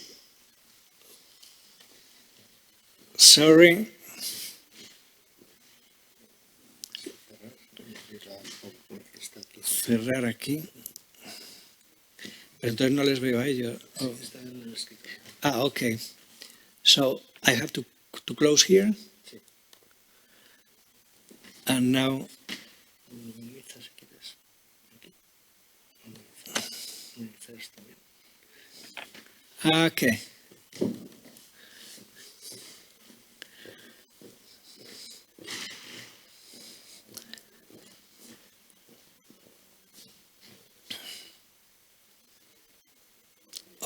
Sorry. cerrar aquí. Pero entonces no les veo a ellos. Oh. Ah, okay. So I have to close here. And now. Okay.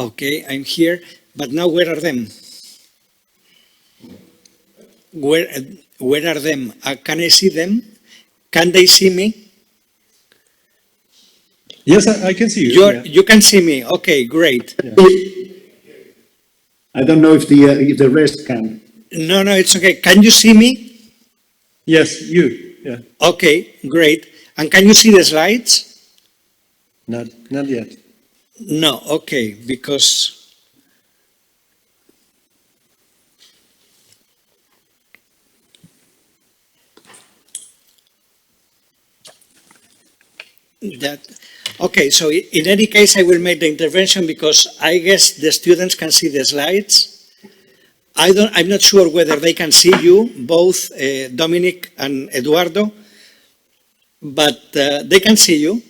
Okay, I'm here, but now where are them? Where are them? Can I see them? Can they see me? Yes, I can see you. Yeah. You can see me. Okay, great. Yeah. I don't know if the rest can. No, it's okay. Can you see me? Yes, you. Yeah. Okay, great. And can you see the slides? Not yet. No, okay, because that. Okay, so in any case, I will make the intervention because I guess the students can see the slides. I'm not sure whether they can see you, both Dominic and Eduardo, but they can see you.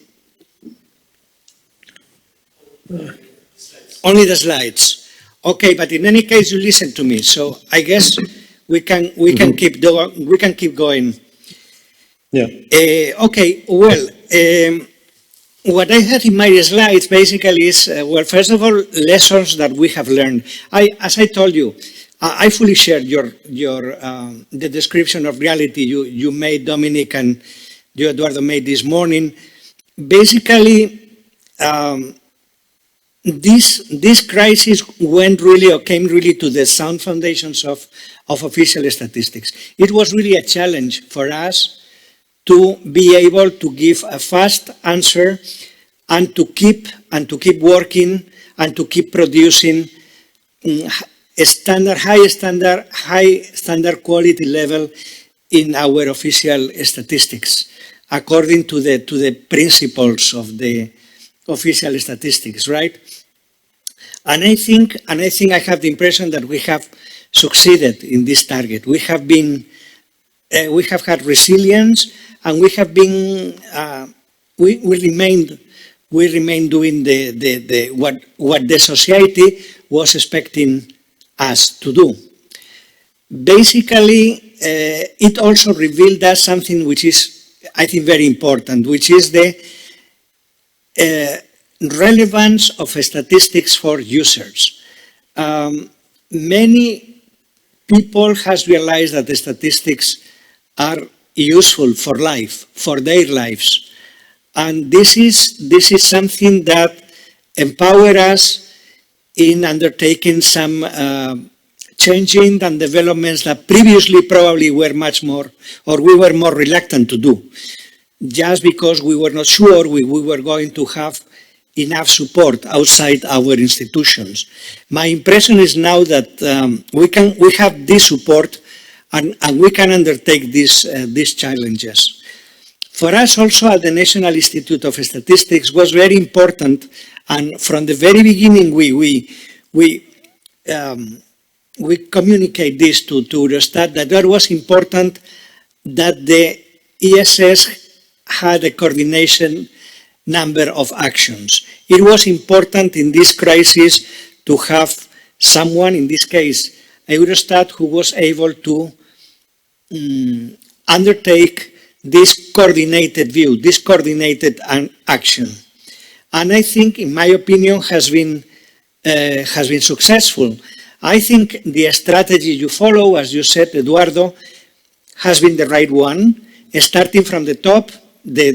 Only the slides. Okay, but in any case, you listen to me. So I guess we can keep going. Yeah. Okay. Well, what I have in my slides basically is well, first of all, lessons that we have learned. As I told you, I fully share the description of reality you made, Dominic, and you, Eduardo, made this morning. Basically. This crisis came really to the sound foundations of official statistics. It was really a challenge for us to be able to give a fast answer and to keep working and to keep producing high standard quality level in our official statistics, according to the principles of the official statistics, right? And I think I have the impression that we have succeeded in this target. We have had resilience, and we have been we remain doing what the society was expecting us to do. Basically, it also revealed us something which is, I think, very important, which is the relevance of statistics for users. Many people has realized that the statistics are useful for life, for their lives. And this is something that empowers us in undertaking some changing and developments that previously probably were much more, or we were more reluctant to do, just because we were not sure we were going to have enough support outside our institutions. My impression is now that we have this support and we can undertake these challenges. For us also at the National Institute of Statistics was very important, and from the very beginning we communicate this to Eurostat, that it was important that the ESS had a coordination number of actions. It was important in this crisis to have someone, in this case Eurostat, who was able to undertake this coordinated view, this coordinated action. And I think, in my opinion, has been successful. I think the strategy you follow, as you said, Eduardo, has been the right one, starting from the top, the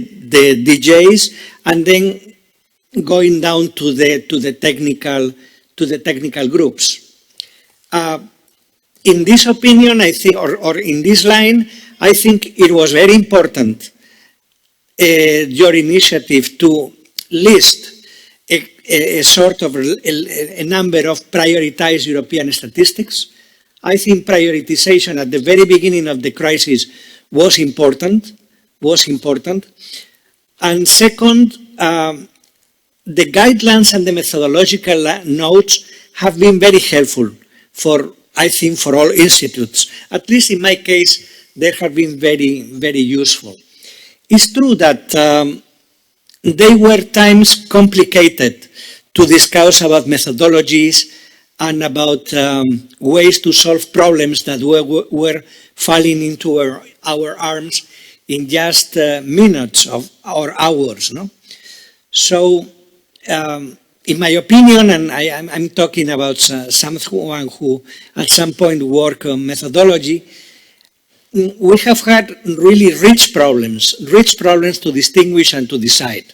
DJs, and then going down to the technical groups. In this opinion, I think, or in this line, I think it was very important, your initiative to list a sort of a number of prioritized European statistics. I think prioritization at the very beginning of the crisis was important. And second, the guidelines and the methodological notes have been very helpful for, I think, for all institutes. At least in my case, they have been very, very useful. It's true that they were times complicated to discuss about methodologies and about ways to solve problems that were falling into our arms in just minutes or hours. No? So, in my opinion, and I'm talking about someone who at some point worked on methodology, we have had really rich problems to distinguish and to decide.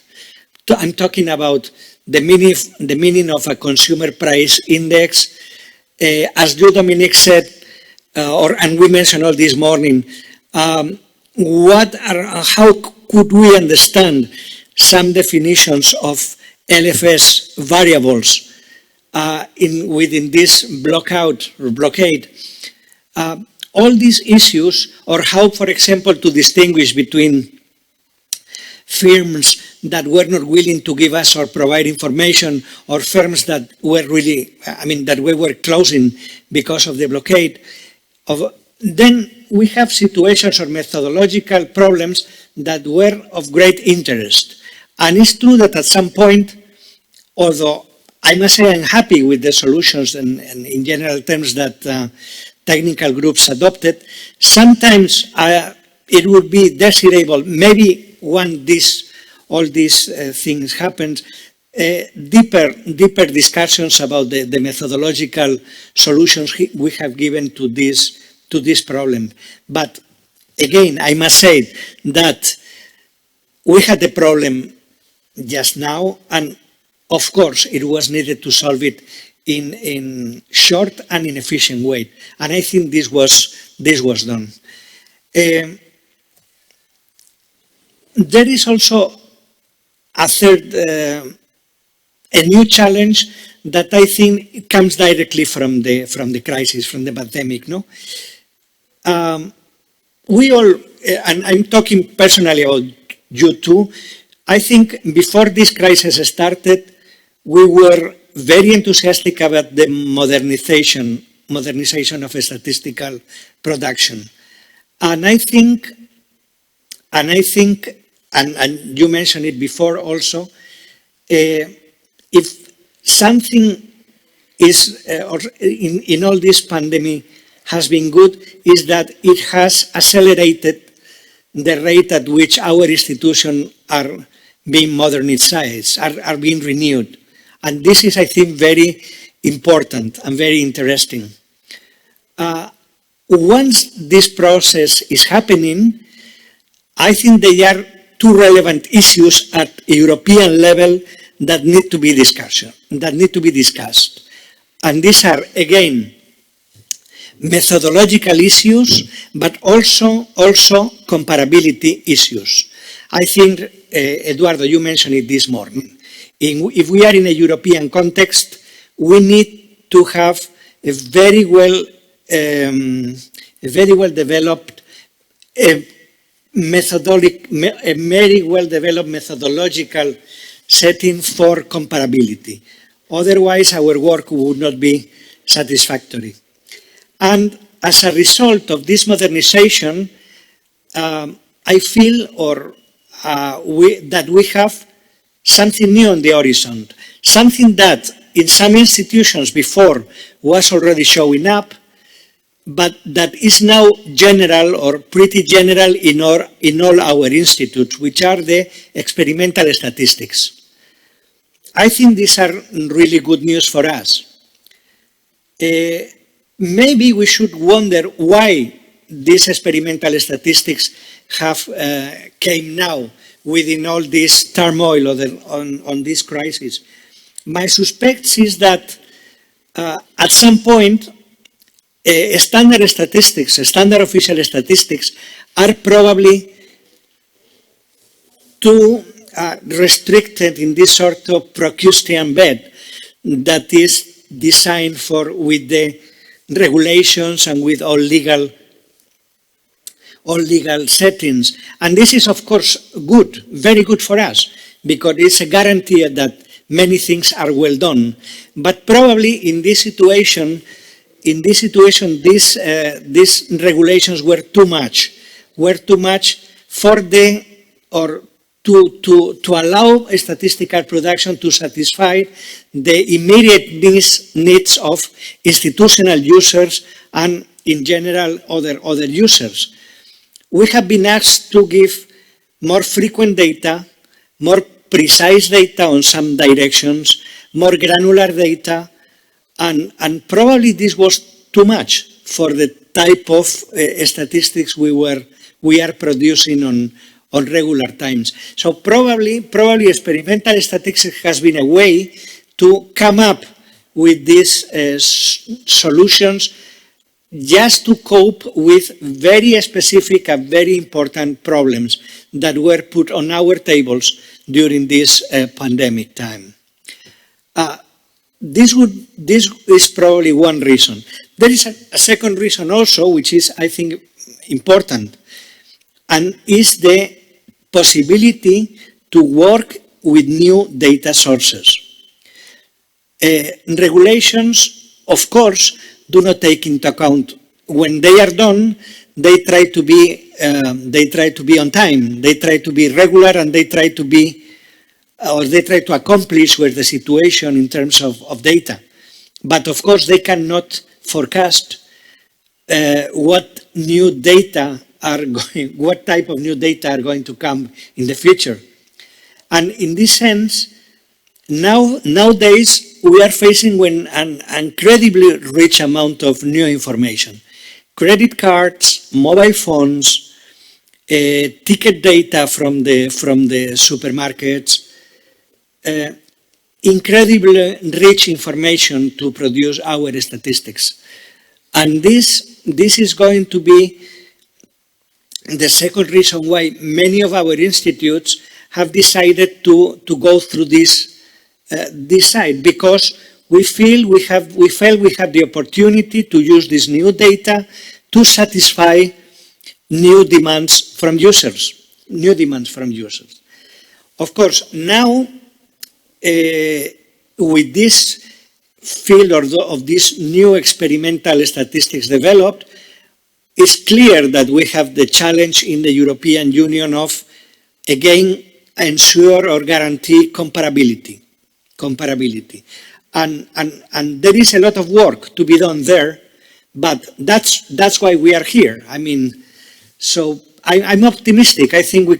I'm talking about the meaning of a consumer price index. As you, Dominic, said, and we mentioned all this morning, how could we understand some definitions of LFS variables within this blockade? All these issues, or how, for example, to distinguish between firms that were not willing to give us or provide information, or firms that were really, that we were closing because of the blockade. Then we have situations or methodological problems that were of great interest. And it's true that at some point, although I must say I'm happy with the solutions and in general terms that technical groups adopted, sometimes it would be desirable, maybe when all these things happen, deeper discussions about the methodological solutions we have given to this problem. But again, I must say that we had the problem just now, and of course it was needed to solve it in short and in efficient way. And I think this was done. There is also a third, a new challenge that I think comes directly from the crisis, from the pandemic. No, we all, and I'm talking personally about you too. I think before this crisis started, we were very enthusiastic about the modernization of statistical production, and I think, and you mentioned it before also, if something is, or in all this pandemic has been good, is that it has accelerated the rate at which our institutions are being modernized, are being renewed. And this is, I think, very important and very interesting. Once this process is happening, I think there are two relevant issues at a European level that need to be discussed. And these are, again, methodological issues, but also comparability issues. I think, Eduardo, you mentioned it this morning. If we are in a European context, we need to have a very well developed methodological setting for comparability. Otherwise, our work would not be satisfactory. And as a result of this modernization, I feel that we have something new on the horizon, something that in some institutions before was already showing up, but that is now general or pretty general in all our institutes, which are the experimental statistics. I think these are really good news for us. Maybe we should wonder why these experimental statistics have came now within all this turmoil on this crisis. My suspect is that at some point, standard official statistics are probably too restricted in this sort of Procrustean bed that is designed with the regulations and with all legal all legal settings. And this is, of course, good, very good for us, because it's a guarantee that many things are well done. But probably in this situation, these regulations were too much for the, or to allow statistical production to satisfy the immediate needs of institutional users and, in general, other users. We have been asked to give more frequent data, more precise data on some directions, more granular data, and probably this was too much for the type of statistics we are producing on regular times. So probably experimental statistics has been a way to come up with these solutions just to cope with very specific and very important problems that were put on our tables during this pandemic time. This is probably one reason. There is a second reason also, which is, I think, important, and is the possibility to work with new data sources. Regulations, of course, do not take into account. When they are done, they try to be on time. They try to be regular, and they try to accomplish with the situation in terms of data. But of course, they cannot forecast what type of new data are going to come in the future. And in this sense, nowadays we are facing an incredibly rich amount of new information. Credit cards, mobile phones, ticket data from the supermarkets, incredibly rich information to produce our statistics. And this is going to be the second reason why many of our institutes have decided to go through this side, because we feel we have the opportunity to use this new data to satisfy new demands from users. Of course, now with this field of this new experimental statistics developed, it's clear that we have the challenge in the European Union of, again, ensure or guarantee comparability. And there is a lot of work to be done there, but that's why we are here. I mean, so I'm optimistic. I think we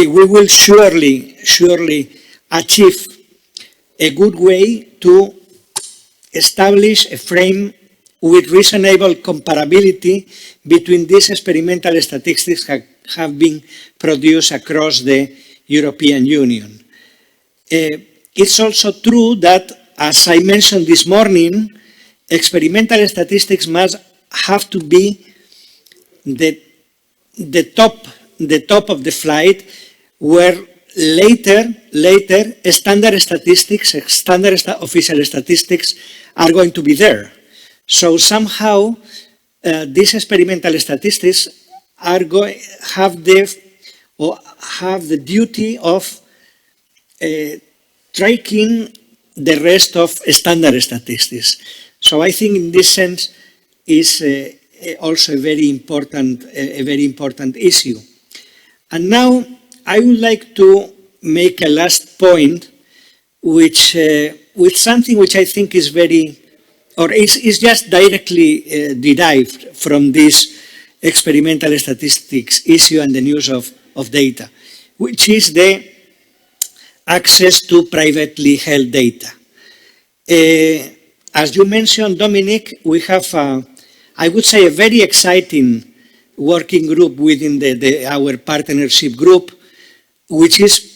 will surely achieve a good way to establish a frame with reasonable comparability between these experimental statistics that have been produced across the European Union. It's also true that, as I mentioned this morning, experimental statistics must have to be the top of the flight, where later standard official statistics are going to be there. So somehow these experimental statistics have the duty of tracking the rest of standard statistics. So I think in this sense is also a very important issue. And now I would like to make a last point, with something which I think is is just directly derived from this experimental statistics issue and the use of data, which is the access to privately held data. As you mentioned, Dominic, we have, I would say, a very exciting working group within our partnership group, which is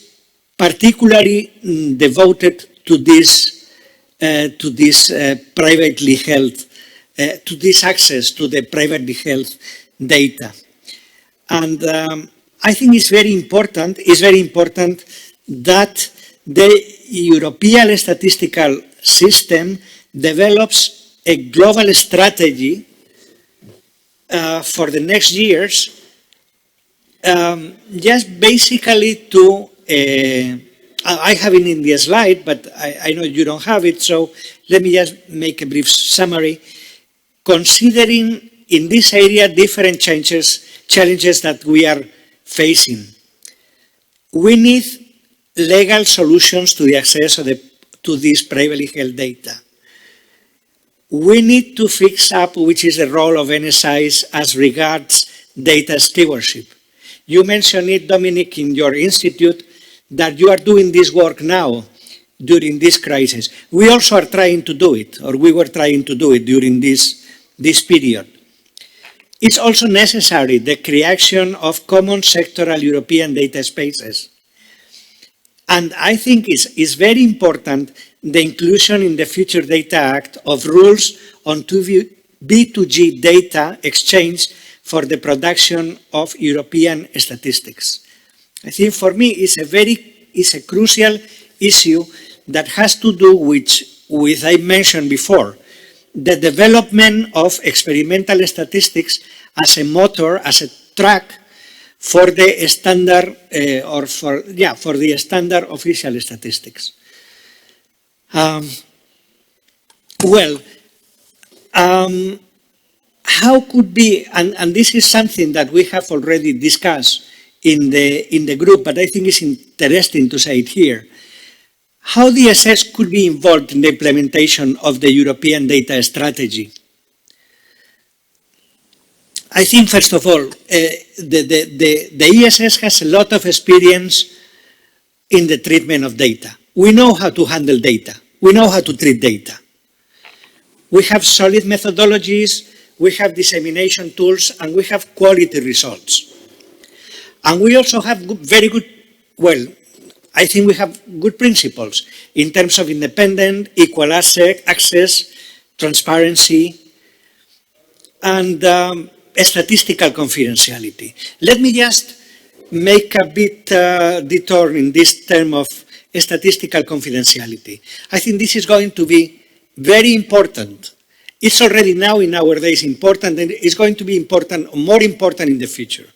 particularly devoted to this privately held, to this access to the privately held data. And I think it's very important that the European statistical system develops a global strategy for the next years, just basically to, I have it in the slide, but I know you don't have it, so let me just make a brief summary. Considering in this area different challenges that we are facing, we need legal solutions to the access to this privately held data. We need to fix up which is the role of NSIs as regards data stewardship. You mentioned it, Dominic, in your institute, that you are doing this work now during this crisis. We also are trying to do it, or we were trying to do it during this period. It's also necessary the creation of common sectoral European data spaces. And I think it's very important the inclusion in the Future Data Act of rules on B2G data exchange for the production of European statistics. I think for me it's a crucial issue that has to do with I mentioned before, the development of experimental statistics as a motor, as a track for the standard for the standard official statistics. How could be, and this is something that we have already discussed in the group, but I think it's interesting to say it here, how the SS could be involved in the implementation of the European data strategy. I think, first of all, the ESS has a lot of experience in the treatment of data. We know how to handle data. We know how to treat data. We have solid methodologies, we have dissemination tools, and we have quality results. And we also have very good, well, I think we have good principles in terms of independent, equal access, transparency, and statistical confidentiality. Let me just make a bit detour in this term of statistical confidentiality. I think this is going to be very important. It's already now in our days important, and it's going to be important, more important in the future.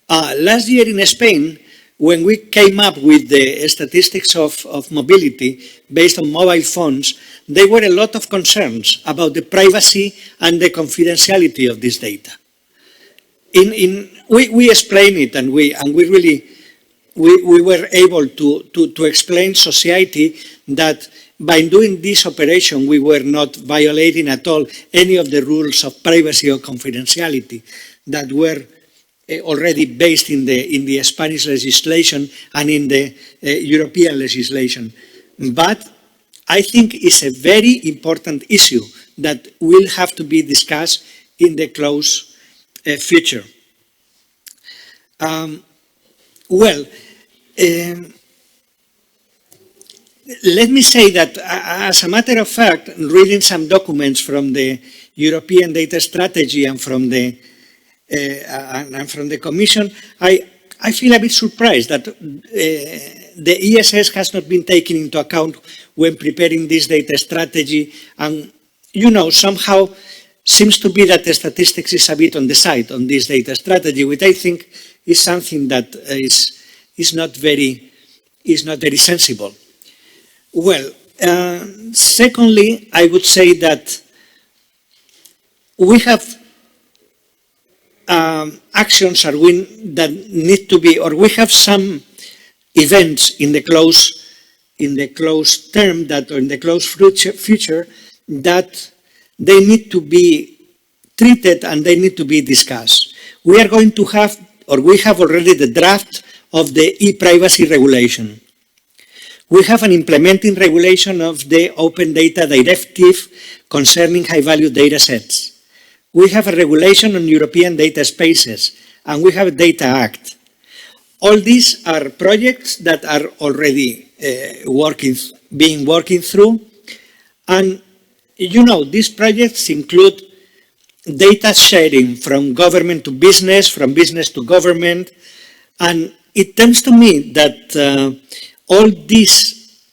Last year in Spain, when we came up with the statistics of mobility based on mobile phones, there were a lot of concerns about the privacy and the confidentiality of this data. We explained it, and we were able to explain society that by doing this operation, we were not violating at all any of the rules of privacy or confidentiality that were already based in the Spanish legislation and in the European legislation. But I think it's a very important issue that will have to be discussed in the close future. Let me say that, as a matter of fact, reading some documents from the European Data Strategy and from the Commission, I feel a bit surprised that the ESS has not been taken into account when preparing this data strategy, and somehow seems to be that the statistics is a bit on the side on this data strategy, which I think is something that is not very sensible. Well, secondly, I would say that we have actions that need to be, or we have some events in the close term that, or in the close future, that they need to be treated and they need to be discussed. We are going to have, or we have already the draft of the e-privacy regulation. We have an implementing regulation of the Open Data Directive concerning high-value data sets. We have a regulation on European data spaces, and we have a Data Act. All these are projects that are already being worked through, and these projects include data sharing from government to business, from business to government, and it tends to me that all these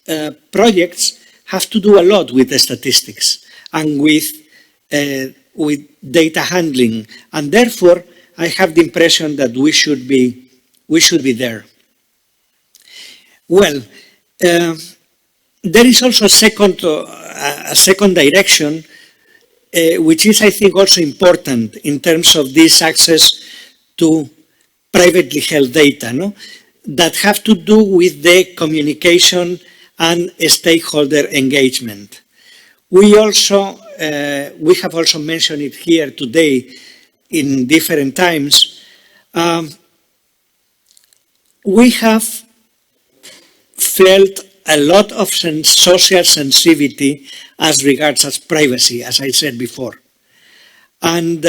projects have to do a lot with the statistics and with data handling, and therefore I have the impression that we should be there. Well, there is also a second direction, which is, I think, also important in terms of this access to privately held data, no? That have to do with the communication and stakeholder engagement. We have also mentioned it here today in different times. We have felt a lot of social sensitivity as regards as privacy, as I said before. And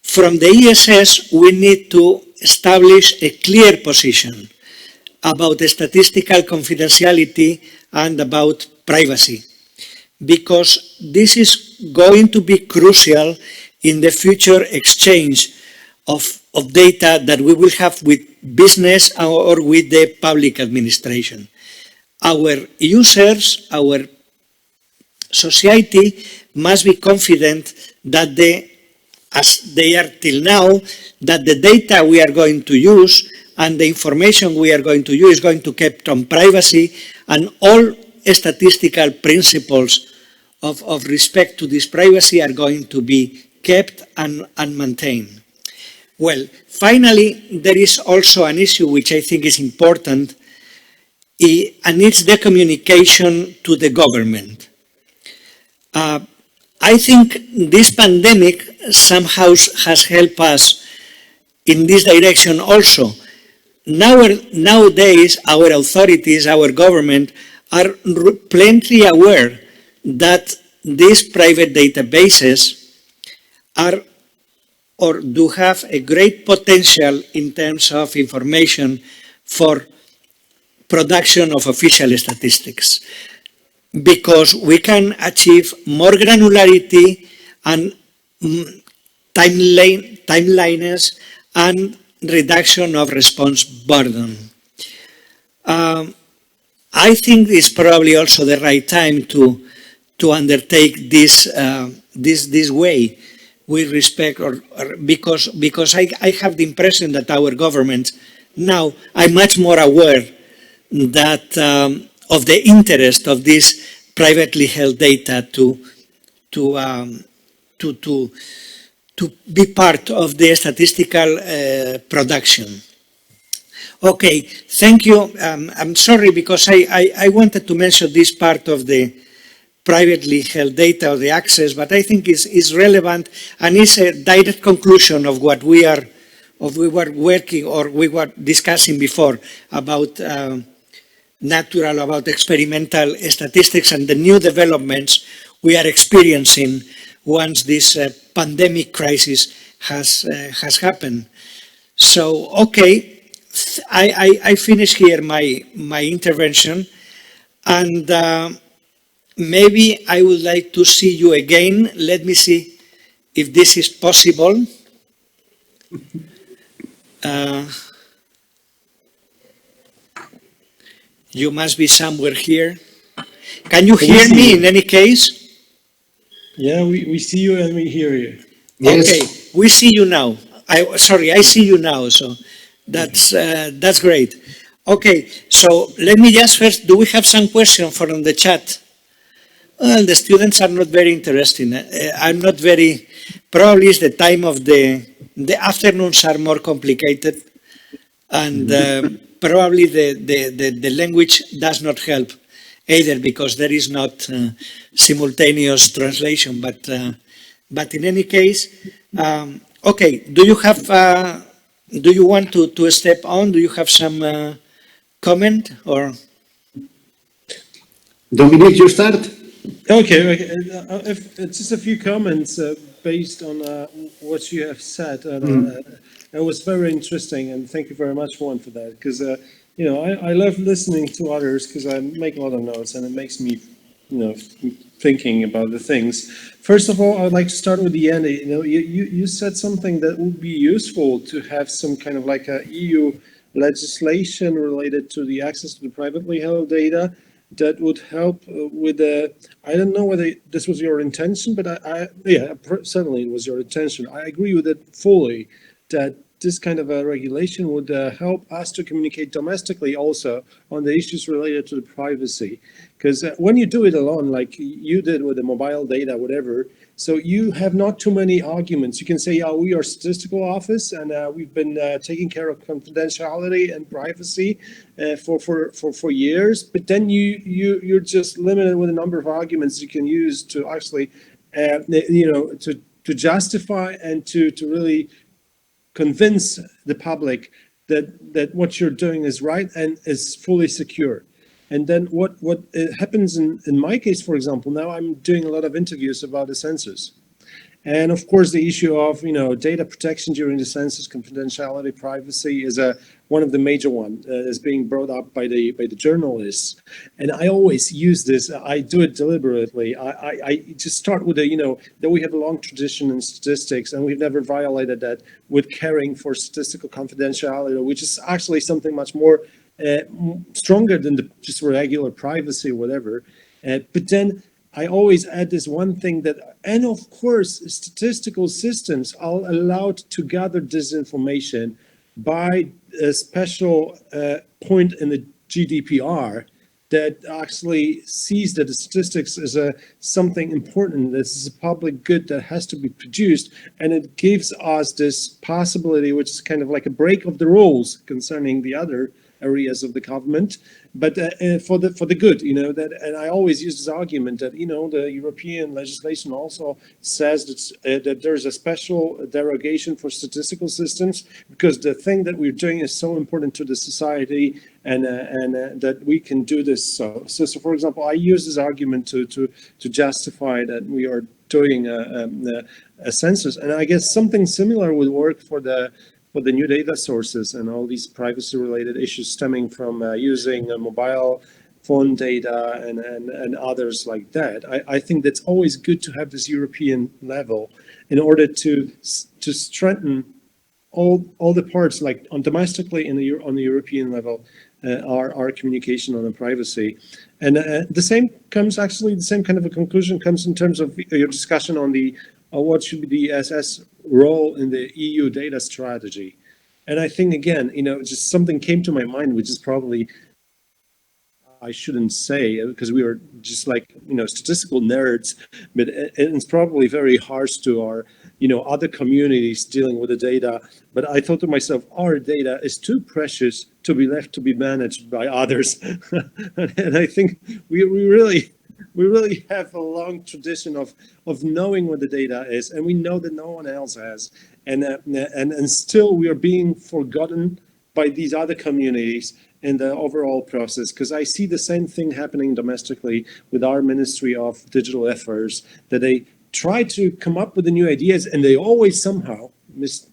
from the ESS, we need to establish a clear position about statistical confidentiality and about privacy, because this is going to be crucial in the future exchange of data that we will have with business or with the public administration. Our users, our society must be confident that as they are till now, that the data we are going to use and the information we are going to use is going to be kept on privacy, and all statistical principles of respect to this privacy are going to be kept and maintained. Well, finally, there is also an issue which I think is important, and it's the communication to the government. I think this pandemic somehow has helped us in this direction also. Nowadays, our authorities, our government, are plenty aware that these private databases are or do have a great potential in terms of information for production of official statistics, because we can achieve more granularity and timeliness and reduction of response burden. I think it's probably also the right time to undertake this way with respect, because I have the impression that our governments now are much more aware that of the interest of this privately held data to be part of the statistical production. Okay, thank you. I'm sorry, because I wanted to mention this part of the privately held data or the access, but I think is relevant and is a direct conclusion of what we were working or we were discussing before about about experimental statistics and the new developments we are experiencing once this pandemic crisis has happened. So, okay, I finish here my intervention, and maybe I would like to see you again. Let me see if this is possible. You must be somewhere here. Can you hear me in any case? Yeah, we see you and we hear you. Yes. Okay, we see you now. I see you now, so that's great. Okay, so let me just first, do we have some questions from the chat? Well, the students are not very interested. I'm not very, probably it's the time of the afternoons are more complicated, and probably the language does not help either, because there is not simultaneous translation, but in any case, okay, do you want to step on? Do you have some comment, or? Dominic, you start? Okay. Just a few comments based on what you have said. It was very interesting, and thank you very much, Juan, for that. Because I love listening to others, because I make a lot of notes, and it makes me, thinking about the things. First of all, I'd like to start with the end. You said something that would be useful to have some kind of like a EU legislation related to the access to the privately held data. that would help with the, I don't know whether this was your intention, but certainly it was your intention. I agree with it fully that this kind of a regulation would help us to communicate domestically also on the issues related to the privacy. Because when you do it alone, like you did with the mobile data, whatever, so you have not too many arguments. You can say, "Oh, we are a statistical office, and we've been taking care of confidentiality and privacy for years." But then you're just limited with a number of arguments you can use to actually, to justify and to really convince the public that what you're doing is right and is fully secure. And then what happens in my case, for example, now I'm doing a lot of interviews about the census. And of course, the issue of data protection during the census, confidentiality, privacy is one of the major ones is being brought up by the journalists. And I always use this. I do it deliberately. I just start with that we have a long tradition in statistics, and we've never violated that with caring for statistical confidentiality, which is actually something much more stronger than just regular privacy or whatever. But then I always add this one thing and of course, statistical systems are allowed to gather this information by a special point in the GDPR that actually sees that the statistics is something important. This is a public good that has to be produced, and it gives us this possibility, which is kind of like a break of the rules concerning the other areas of the government, but for the good, that, and I always use this argument that the European legislation also says that there's a special derogation for statistical systems because the thing that we're doing is so important to the society, and that we can do this. So for example, I use this argument to justify that we are doing a census, and I guess something similar would work for the new data sources and all these privacy-related issues stemming from using mobile phone data and others like that. I think that's always good to have this European level in order to strengthen all the parts, like domestically on the European level, our communication on the privacy. And the same kind of a conclusion comes in terms of your discussion on what should be the ESS role in the EU data strategy. And I think, again, just something came to my mind, which is probably, I shouldn't say, because we are just like, statistical nerds, but it's probably very harsh to our, other communities dealing with the data. But I thought to myself, our data is too precious to be left to be managed by others. And I think we really have a long tradition of knowing what the data is, and we know that no one else has, and still we are being forgotten by these other communities in the overall process. Because I see the same thing happening domestically with our Ministry of Digital Affairs, that they try to come up with the new ideas, and they always somehow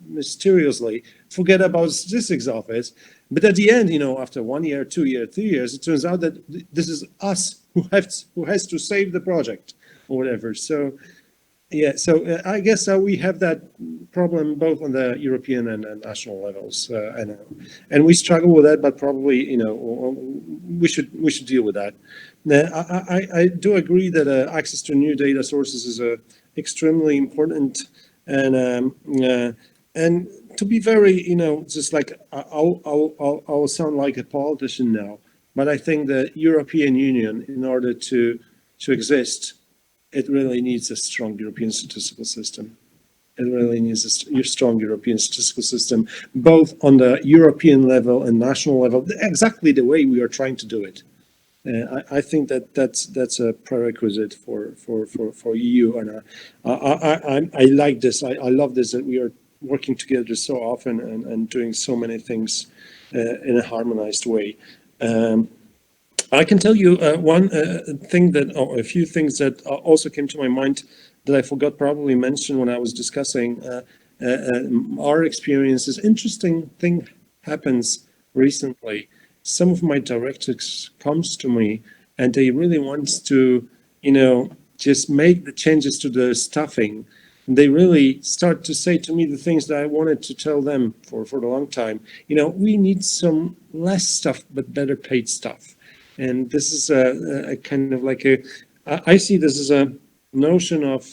mysteriously forget about the statistics office. But at the end, after 1 year, 2 years, 3 years, it turns out that this is us who has to save the project or whatever. So, yeah. So I guess we have that problem both on the European and national levels, and we struggle with that. But probably, we should deal with that. I do agree that access to new data sources is extremely important, and to be very, just like I'll sound like a politician now, but I think the European Union, in order to exist, it really needs a strong European statistical system. It really needs a strong European statistical system, both on the European level and national level, exactly the way we are trying to do it. I think that's a prerequisite for EU, and I like this. I love this, that we are working together so often and doing so many things in a harmonized way. I can tell you one thing a few things that also came to my mind that I forgot probably mention when I was discussing our experiences. Interesting thing happens recently. Some of my directors comes to me and they really want to, just make the changes to the staffing. They really start to say to me the things that I wanted to tell them for a long time. We need some less stuff, but better paid stuff. And this is a kind of like I see this as a notion of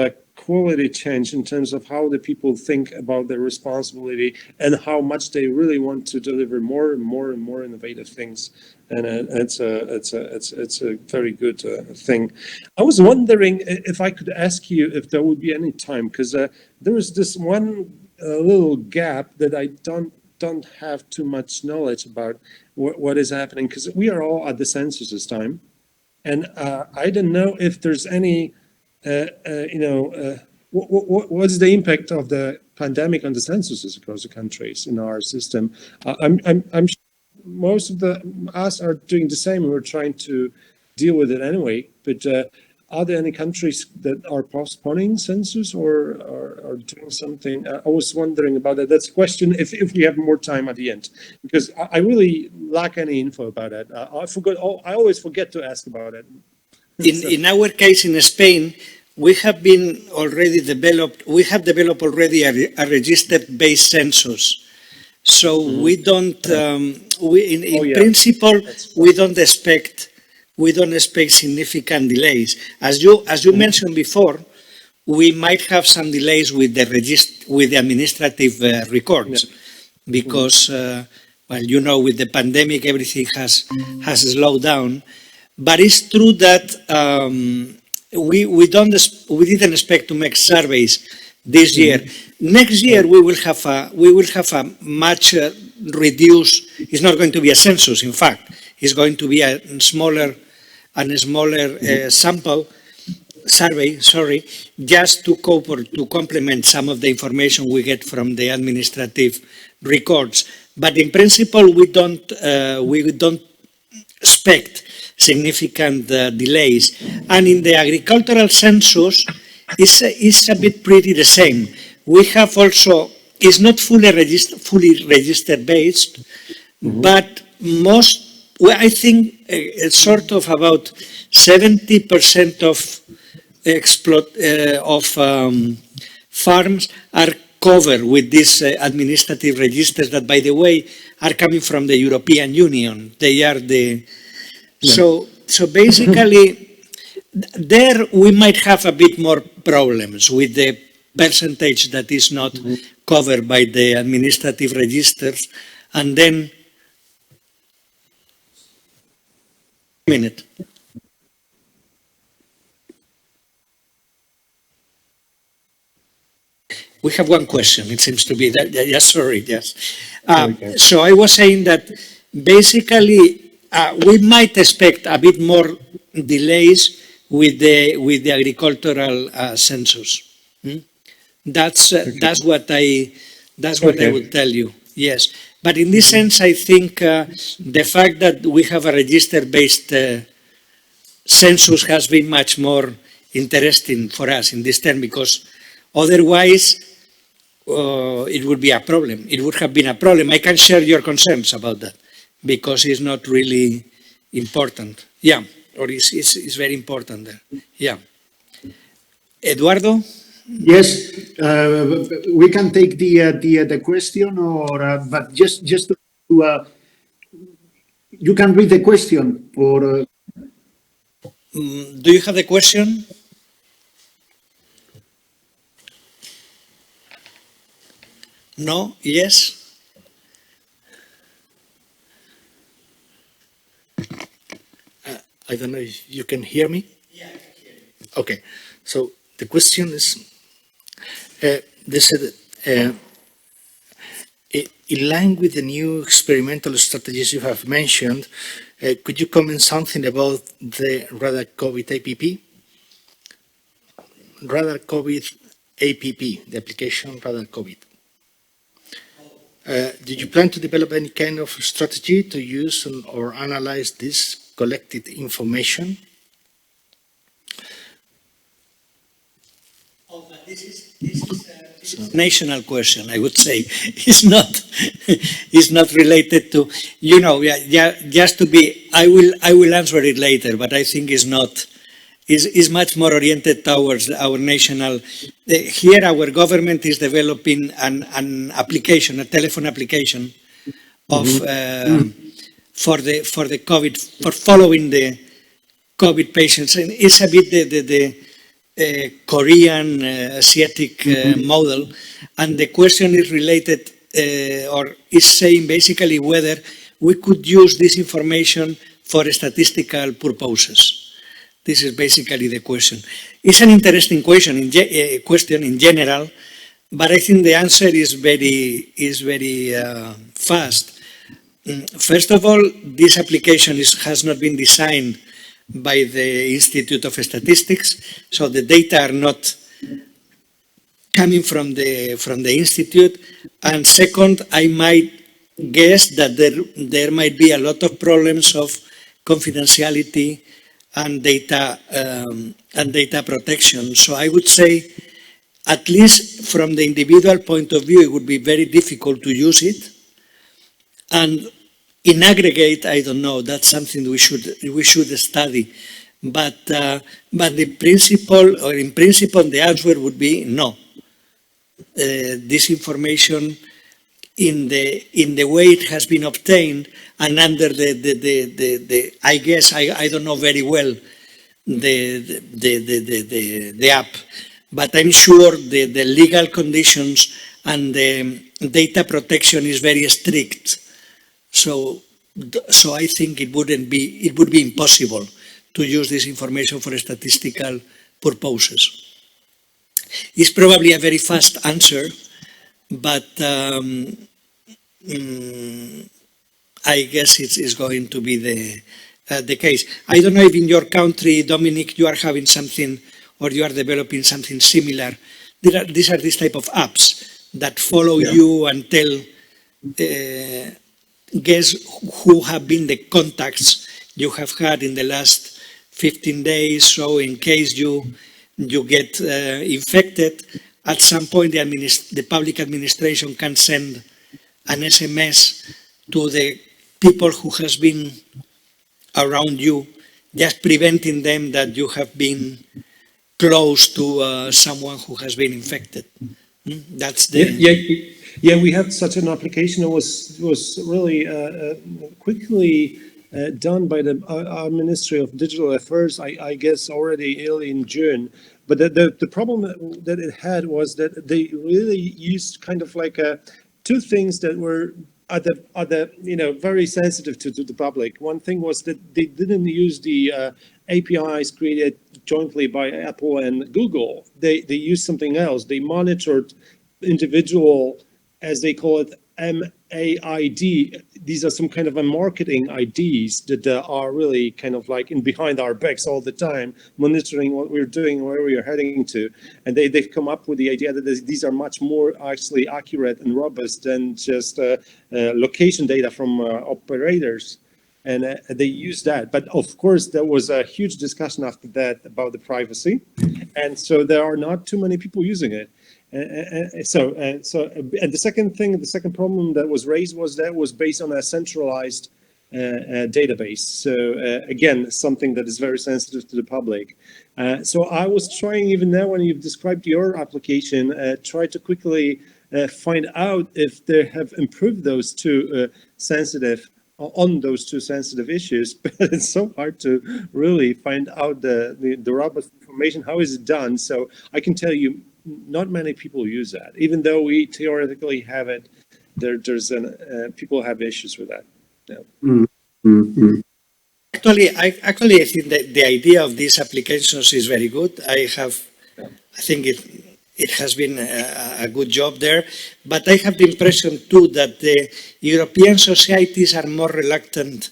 a quality change in terms of how the people think about their responsibility and how much they really want to deliver more and more and more innovative things. And it's a very good thing. I was wondering if I could ask you if there would be any time, because there is this one little gap that I don't have too much knowledge about what is happening, because we are all at the census this time, and I don't know if there's any what's the impact of the pandemic on the censuses across the countries in our system. I'm sure most of us are doing the same. We're trying to deal with it anyway, but are there any countries that are postponing census or are doing something? I was wondering about that. That's a question if we have more time at the end, because I really lack any info about it. I always forget to ask about it. In our case in Spain, we have developed already a register-based census. So we don't, in principle, we don't expect significant delays. As you mentioned before, we might have some delays with the administrative records, because, well, you know, with the pandemic, everything has slowed down. But it's true that we didn't expect to make surveys this year. Next year we will have a much reduced. It's not going to be a census. In fact, it's going to be a smaller sample survey. Sorry, just to cope or to complement some of the information we get from the administrative records. But in principle, we don't expect significant delays. And in the agricultural census, it's a bit pretty the same. We have also, it's not fully registered based, but I think it's sort of about 70% of farms are covered with these administrative registers that, by the way, are coming from the European Union. They are so basically, there we might have a bit more problems with the percentage that is not covered by the administrative registers. And then, we have one question, it seems to be that. Yes, sorry, yes. So I was saying that basically we might expect a bit more delays with the agricultural census. That's what I would tell you. Yes, but in this sense, I think the fact that we have a register-based census has been much more interesting for us in this term, because otherwise it would be a problem. It would have been a problem. I can share your concerns about that, because it's not really important. Yeah, or it's very important there. Yeah. Eduardo? Yes, we can take the question, or but just to you can read the question, or do you have the question? No? Yes? I don't know if you can hear me. Yeah, I can hear you. Okay, so the question is, they said, in line with the new experimental strategies you have mentioned, could you comment something about the Radar COVID APP? Radar COVID APP, the application Radar COVID. Did you plan to develop any kind of strategy to use or analyze this collected information? Oh, but this is a national question, I would say. It's not related to, you know, just to be, I will answer it later, but I think it's not, is much more oriented towards our national. Here, our government is developing an application, a telephone application of for the COVID, for following the COVID patients. And it's a bit the Korean Asiatic model. And the question is related or is saying basically whether we could use this information for statistical purposes. This is basically the question. It's an interesting question in general, but I think the answer is very fast. First of all, this application has not been designed by the Institute of Statistics, so the data are not coming from the institute. And second, I might guess that there might be a lot of problems of confidentiality and data protection. So I would say, at least from the individual point of view, it would be very difficult to use it. And in aggregate, I don't know. That's something we should study. But in principle, the answer would be no. This information, in the way it has been obtained, and under the I guess I don't know very well the app, but I'm sure the legal conditions and the data protection is very strict. So I think it would be impossible to use this information for statistical purposes. It's probably a very fast answer, but I guess it's going to be the case. I don't know if in your country, Dominic, you are having something or you are developing something similar. These are these type of apps that follow you and tell guess who have been the contacts you have had in the last 15 days. So in case you get infected, at some point the public administration can send an SMS to the people who has been around you, just preventing them that you have been close to someone who has been infected. That's the... Yeah, we had such an application. It was really quickly done by our Ministry of Digital Affairs, I guess already early in June. But the problem that it had was that they really used kind of like two things that were very sensitive to the public. One thing was that they didn't use the APIs created jointly by Apple and Google. They used something else. They monitored individual, as they call it, MAID. These are some kind of a marketing IDs that are really kind of like in behind our backs all the time, monitoring what we're doing, where we are heading to. And they've come up with the idea that these are much more actually accurate and robust than just location data from operators. And they use that. But of course, there was a huge discussion after that about the privacy. And so there are not too many people using it. And the second problem that was raised was that it was based on a centralized database. So again, something that is very sensitive to the public. So I was trying, even now when you've described your application, try to quickly find out if they have improved those two sensitive issues, but it's so hard to really find out the robust information. How is it done? So I can tell you, not many people use that, even though we theoretically have it. People have issues with that. Yeah. Mm-hmm. Actually, I think that the idea of these applications is very good. I think it has been a good job there, but I have the impression too that the European societies are more reluctant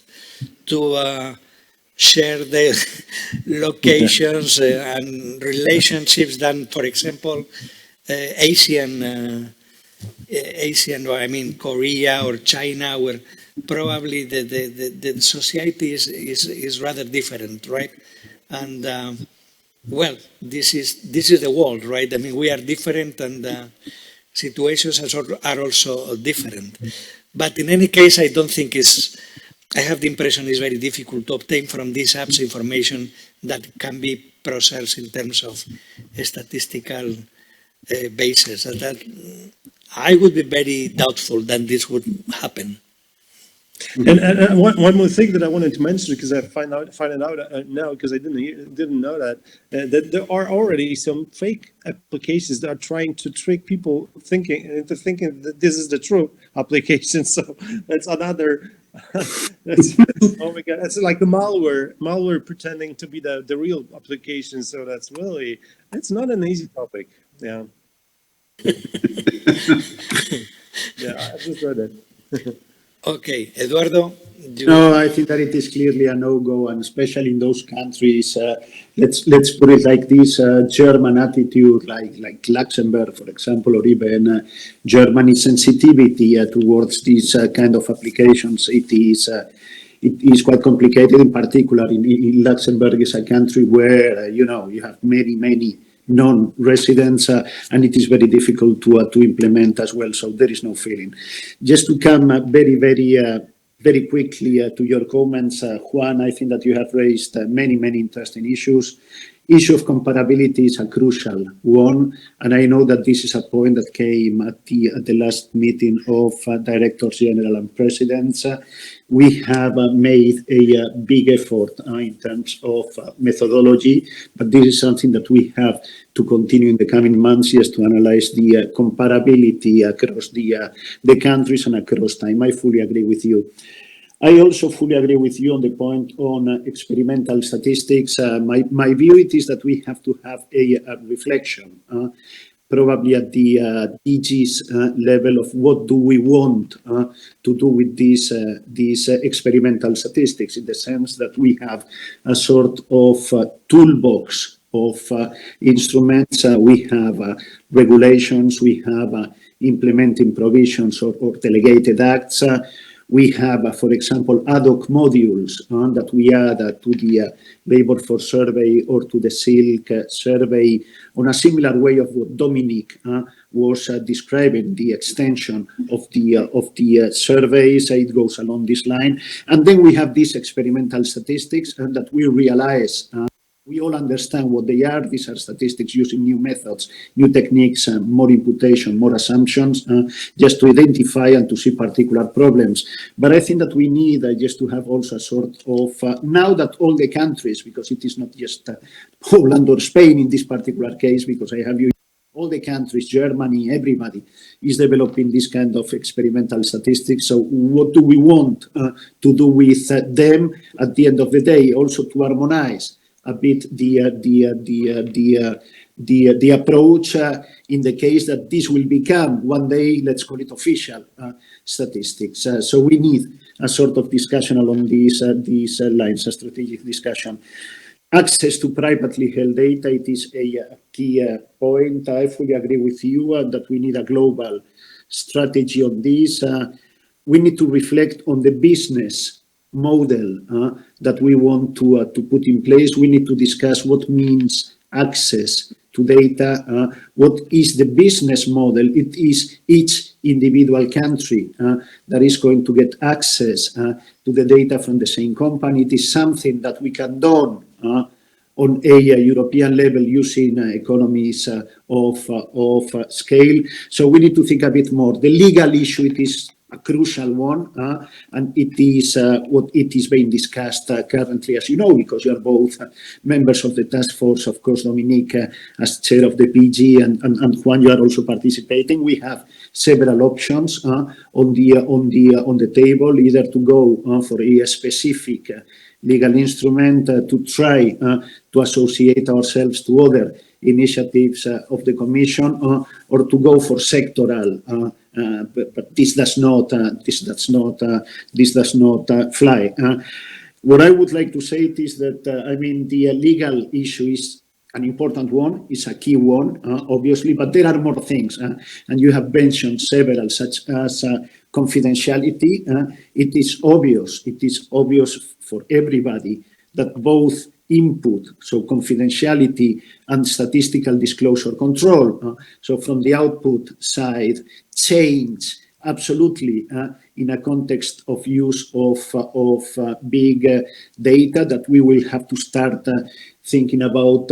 to share their locations and relationships than, for example, Asian, Korea or China, where probably the society is rather different, right? And well, this is the world, right? I mean, we are different, and situations are also different. But in any case, I don't think I have the impression it's very difficult to obtain from these apps information that can be processed in terms of statistical basis. And that I would be very doubtful that this would happen. And one more thing that I wanted to mention, because I find it out now, because I didn't know that there are already some fake applications that are trying to trick people into thinking that this is the true application. So that's another. That's, oh my God, that's like the malware pretending to be the real application. So it's not an easy topic. Yeah. Yeah, I just read it. Okay, Eduardo, No, I think that it is clearly a no-go, and especially in those countries. Let's put it like this: German attitude, like Luxembourg, for example, or even Germany's sensitivity towards these kind of applications. It is quite complicated. In particular, in Luxembourg is a country where you have many non-residents, and it is very difficult to implement as well. So there is no feeling. Just to come very quickly to your comments, Juan, I think that you have raised many interesting issues. Issue of comparability is a crucial one, and I know that this is a point that came at the last meeting of directors general and presidents. We have made a big effort in terms of methodology, but this is something that we have to continue in the coming months, just to analyze the comparability across the countries and across time. I fully agree with you. I also fully agree with you on the point on experimental statistics. My view it is that we have to have a reflection, probably at the DG's level, of what do we want to do with these experimental statistics, in the sense that we have a sort of toolbox of instruments. We have regulations, we have implementing provisions or delegated acts. We have, for example, ad hoc modules that we add to the Labour Force Survey or to the SILK survey, on a similar way of what Dominic was describing, the extension of the surveys. It goes along this line. And then we have these experimental statistics that we realize we all understand what they are. These are statistics using new methods, new techniques, more imputation, more assumptions, just to identify and to see particular problems. But I think that we need just to have also a sort of, now that all the countries, because it is not just Poland or Spain in this particular case, because I have you, all the countries, Germany, everybody is developing this kind of experimental statistics. So what do we want to do with them at the end of the day? Also to harmonize a bit the approach in the case that this will become one day, let's call it official statistics. So we need a sort of discussion along these lines, a strategic discussion. Access to privately held data, it is a key point. I fully agree with you that we need a global strategy on this. We need to reflect on the business model that we want to put in place. We need to discuss what means access to data, what is the business model. It is each individual country that is going to get access to the data from the same company. It is something that we can do on a European level using economies of scale. So we need to think a bit more. The legal issue, it is a crucial one, and it is what it is being discussed currently, as you know, because you are both members of the task force. Of course, Dominique as chair of the PG, and Juan, you are also participating. We have several options on the table, either to go for a specific legal instrument, to try to associate ourselves to other initiatives of the Commission, or to go for sectoral. But this does not fly. What I would like to say is that I mean, the legal issue is an important one, is a key one, obviously, but there are more things, and you have mentioned several, such as confidentiality. It is obvious for everybody that both input, so confidentiality, and statistical disclosure control, so from the output side, change absolutely in a context of use of big data, that we will have to start thinking about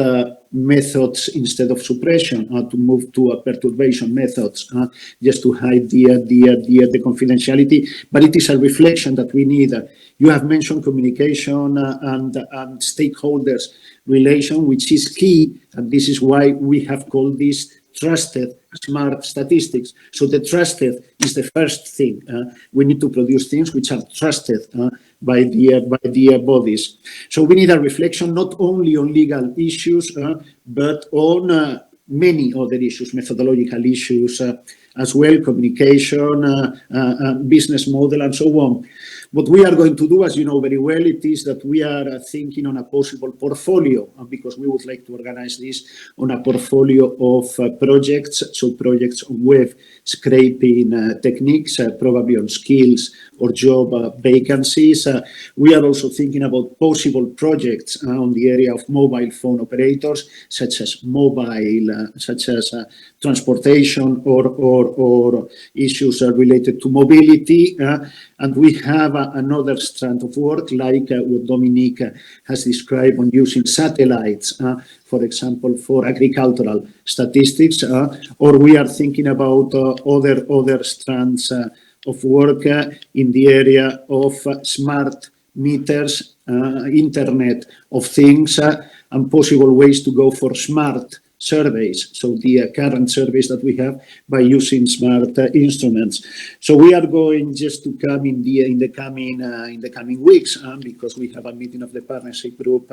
methods instead of suppression, to move to perturbation methods, just to hide the confidentiality. But it is a reflection that we need. You have mentioned communication and stakeholders relation, which is key, and this is why we have called this trusted smart statistics. So the trusted is the first thing. We need to produce things which are trusted by the bodies. So we need a reflection not only on legal issues, but on many other issues, methodological issues as well, communication, business model, and so on. What we are going to do, as you know very well, it is that we are thinking on a possible portfolio, because we would like to organize this on a portfolio of projects, so projects on web scraping techniques, probably on skills or job vacancies. We are also thinking about possible projects on the area of mobile phone operators, such as transportation or issues related to mobility. And we have another strand of work, like what Dominique has described on using satellites, for example, for agricultural statistics, or we are thinking about other strands of work in the area of smart meters, Internet of Things, and possible ways to go for smart surveys. So the current surveys that we have by using smart instruments. So we are going just to come in the coming weeks, because we have a meeting of the partnership group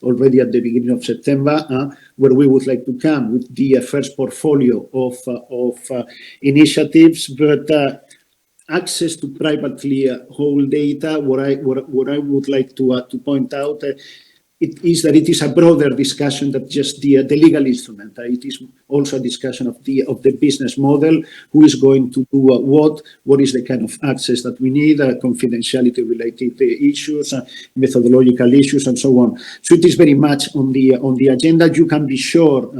already at the beginning of September, where we would like to come with the first portfolio of initiatives, but access to privately held data. What I would like to point out. It is that it is a broader discussion than just the legal instrument. It is also a discussion of the business model, who is going to do what is the kind of access that we need, confidentiality related issues, methodological issues, and so on. So it is very much on the agenda. You can be sure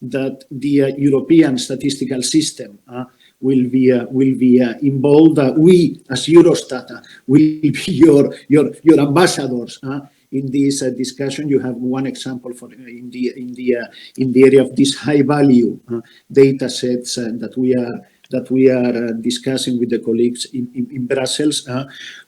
that the European statistical system will be involved. We, as Eurostat, will be your ambassadors. In this discussion, you have one example in the area of these high value data sets that we are discussing with the colleagues in Brussels,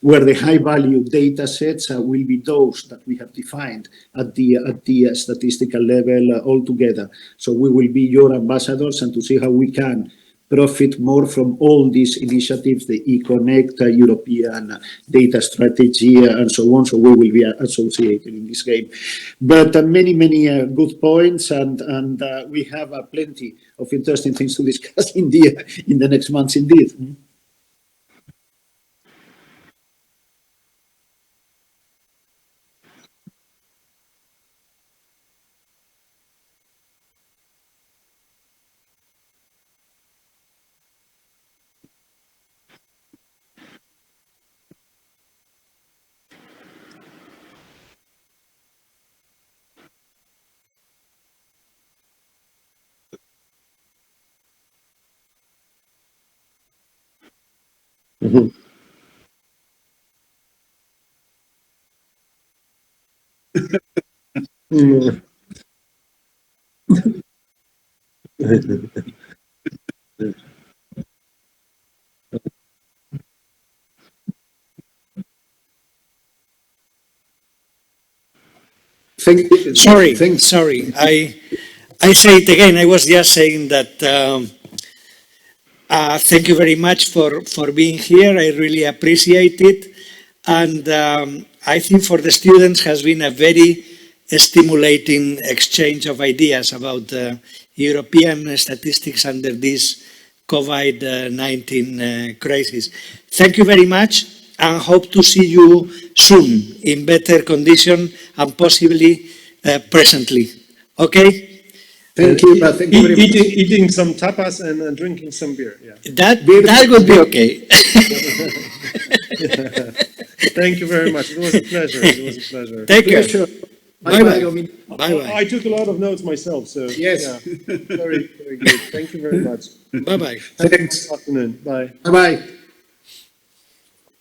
where the high value data sets will be those that we have defined at the statistical level altogether. So we will be your ambassadors, and to see how we can profit more from all these initiatives, the eConnect, European data strategy, and so on. So we will be associated in this game. But many good points, and we have plenty of interesting things to discuss in the next months, indeed. Sorry. I say it again. I was just saying that thank you very much for being here. I really appreciate it. And I think for the students has been a very stimulating exchange of ideas about European statistics under this COVID-19 crisis. Thank you very much, and hope to see you soon in better condition and possibly presently. Okay? Thank you. Thank you very much. Eating some tapas and drinking some beer. Yeah. That would be okay. Thank you very much. It was a pleasure. It was a pleasure. Take care. Sure. Bye-bye. Bye-bye. I took a lot of notes myself, so Yes. yeah, very good. Thank you very much. Bye-bye. Thanks. Good afternoon. Bye. Bye-bye.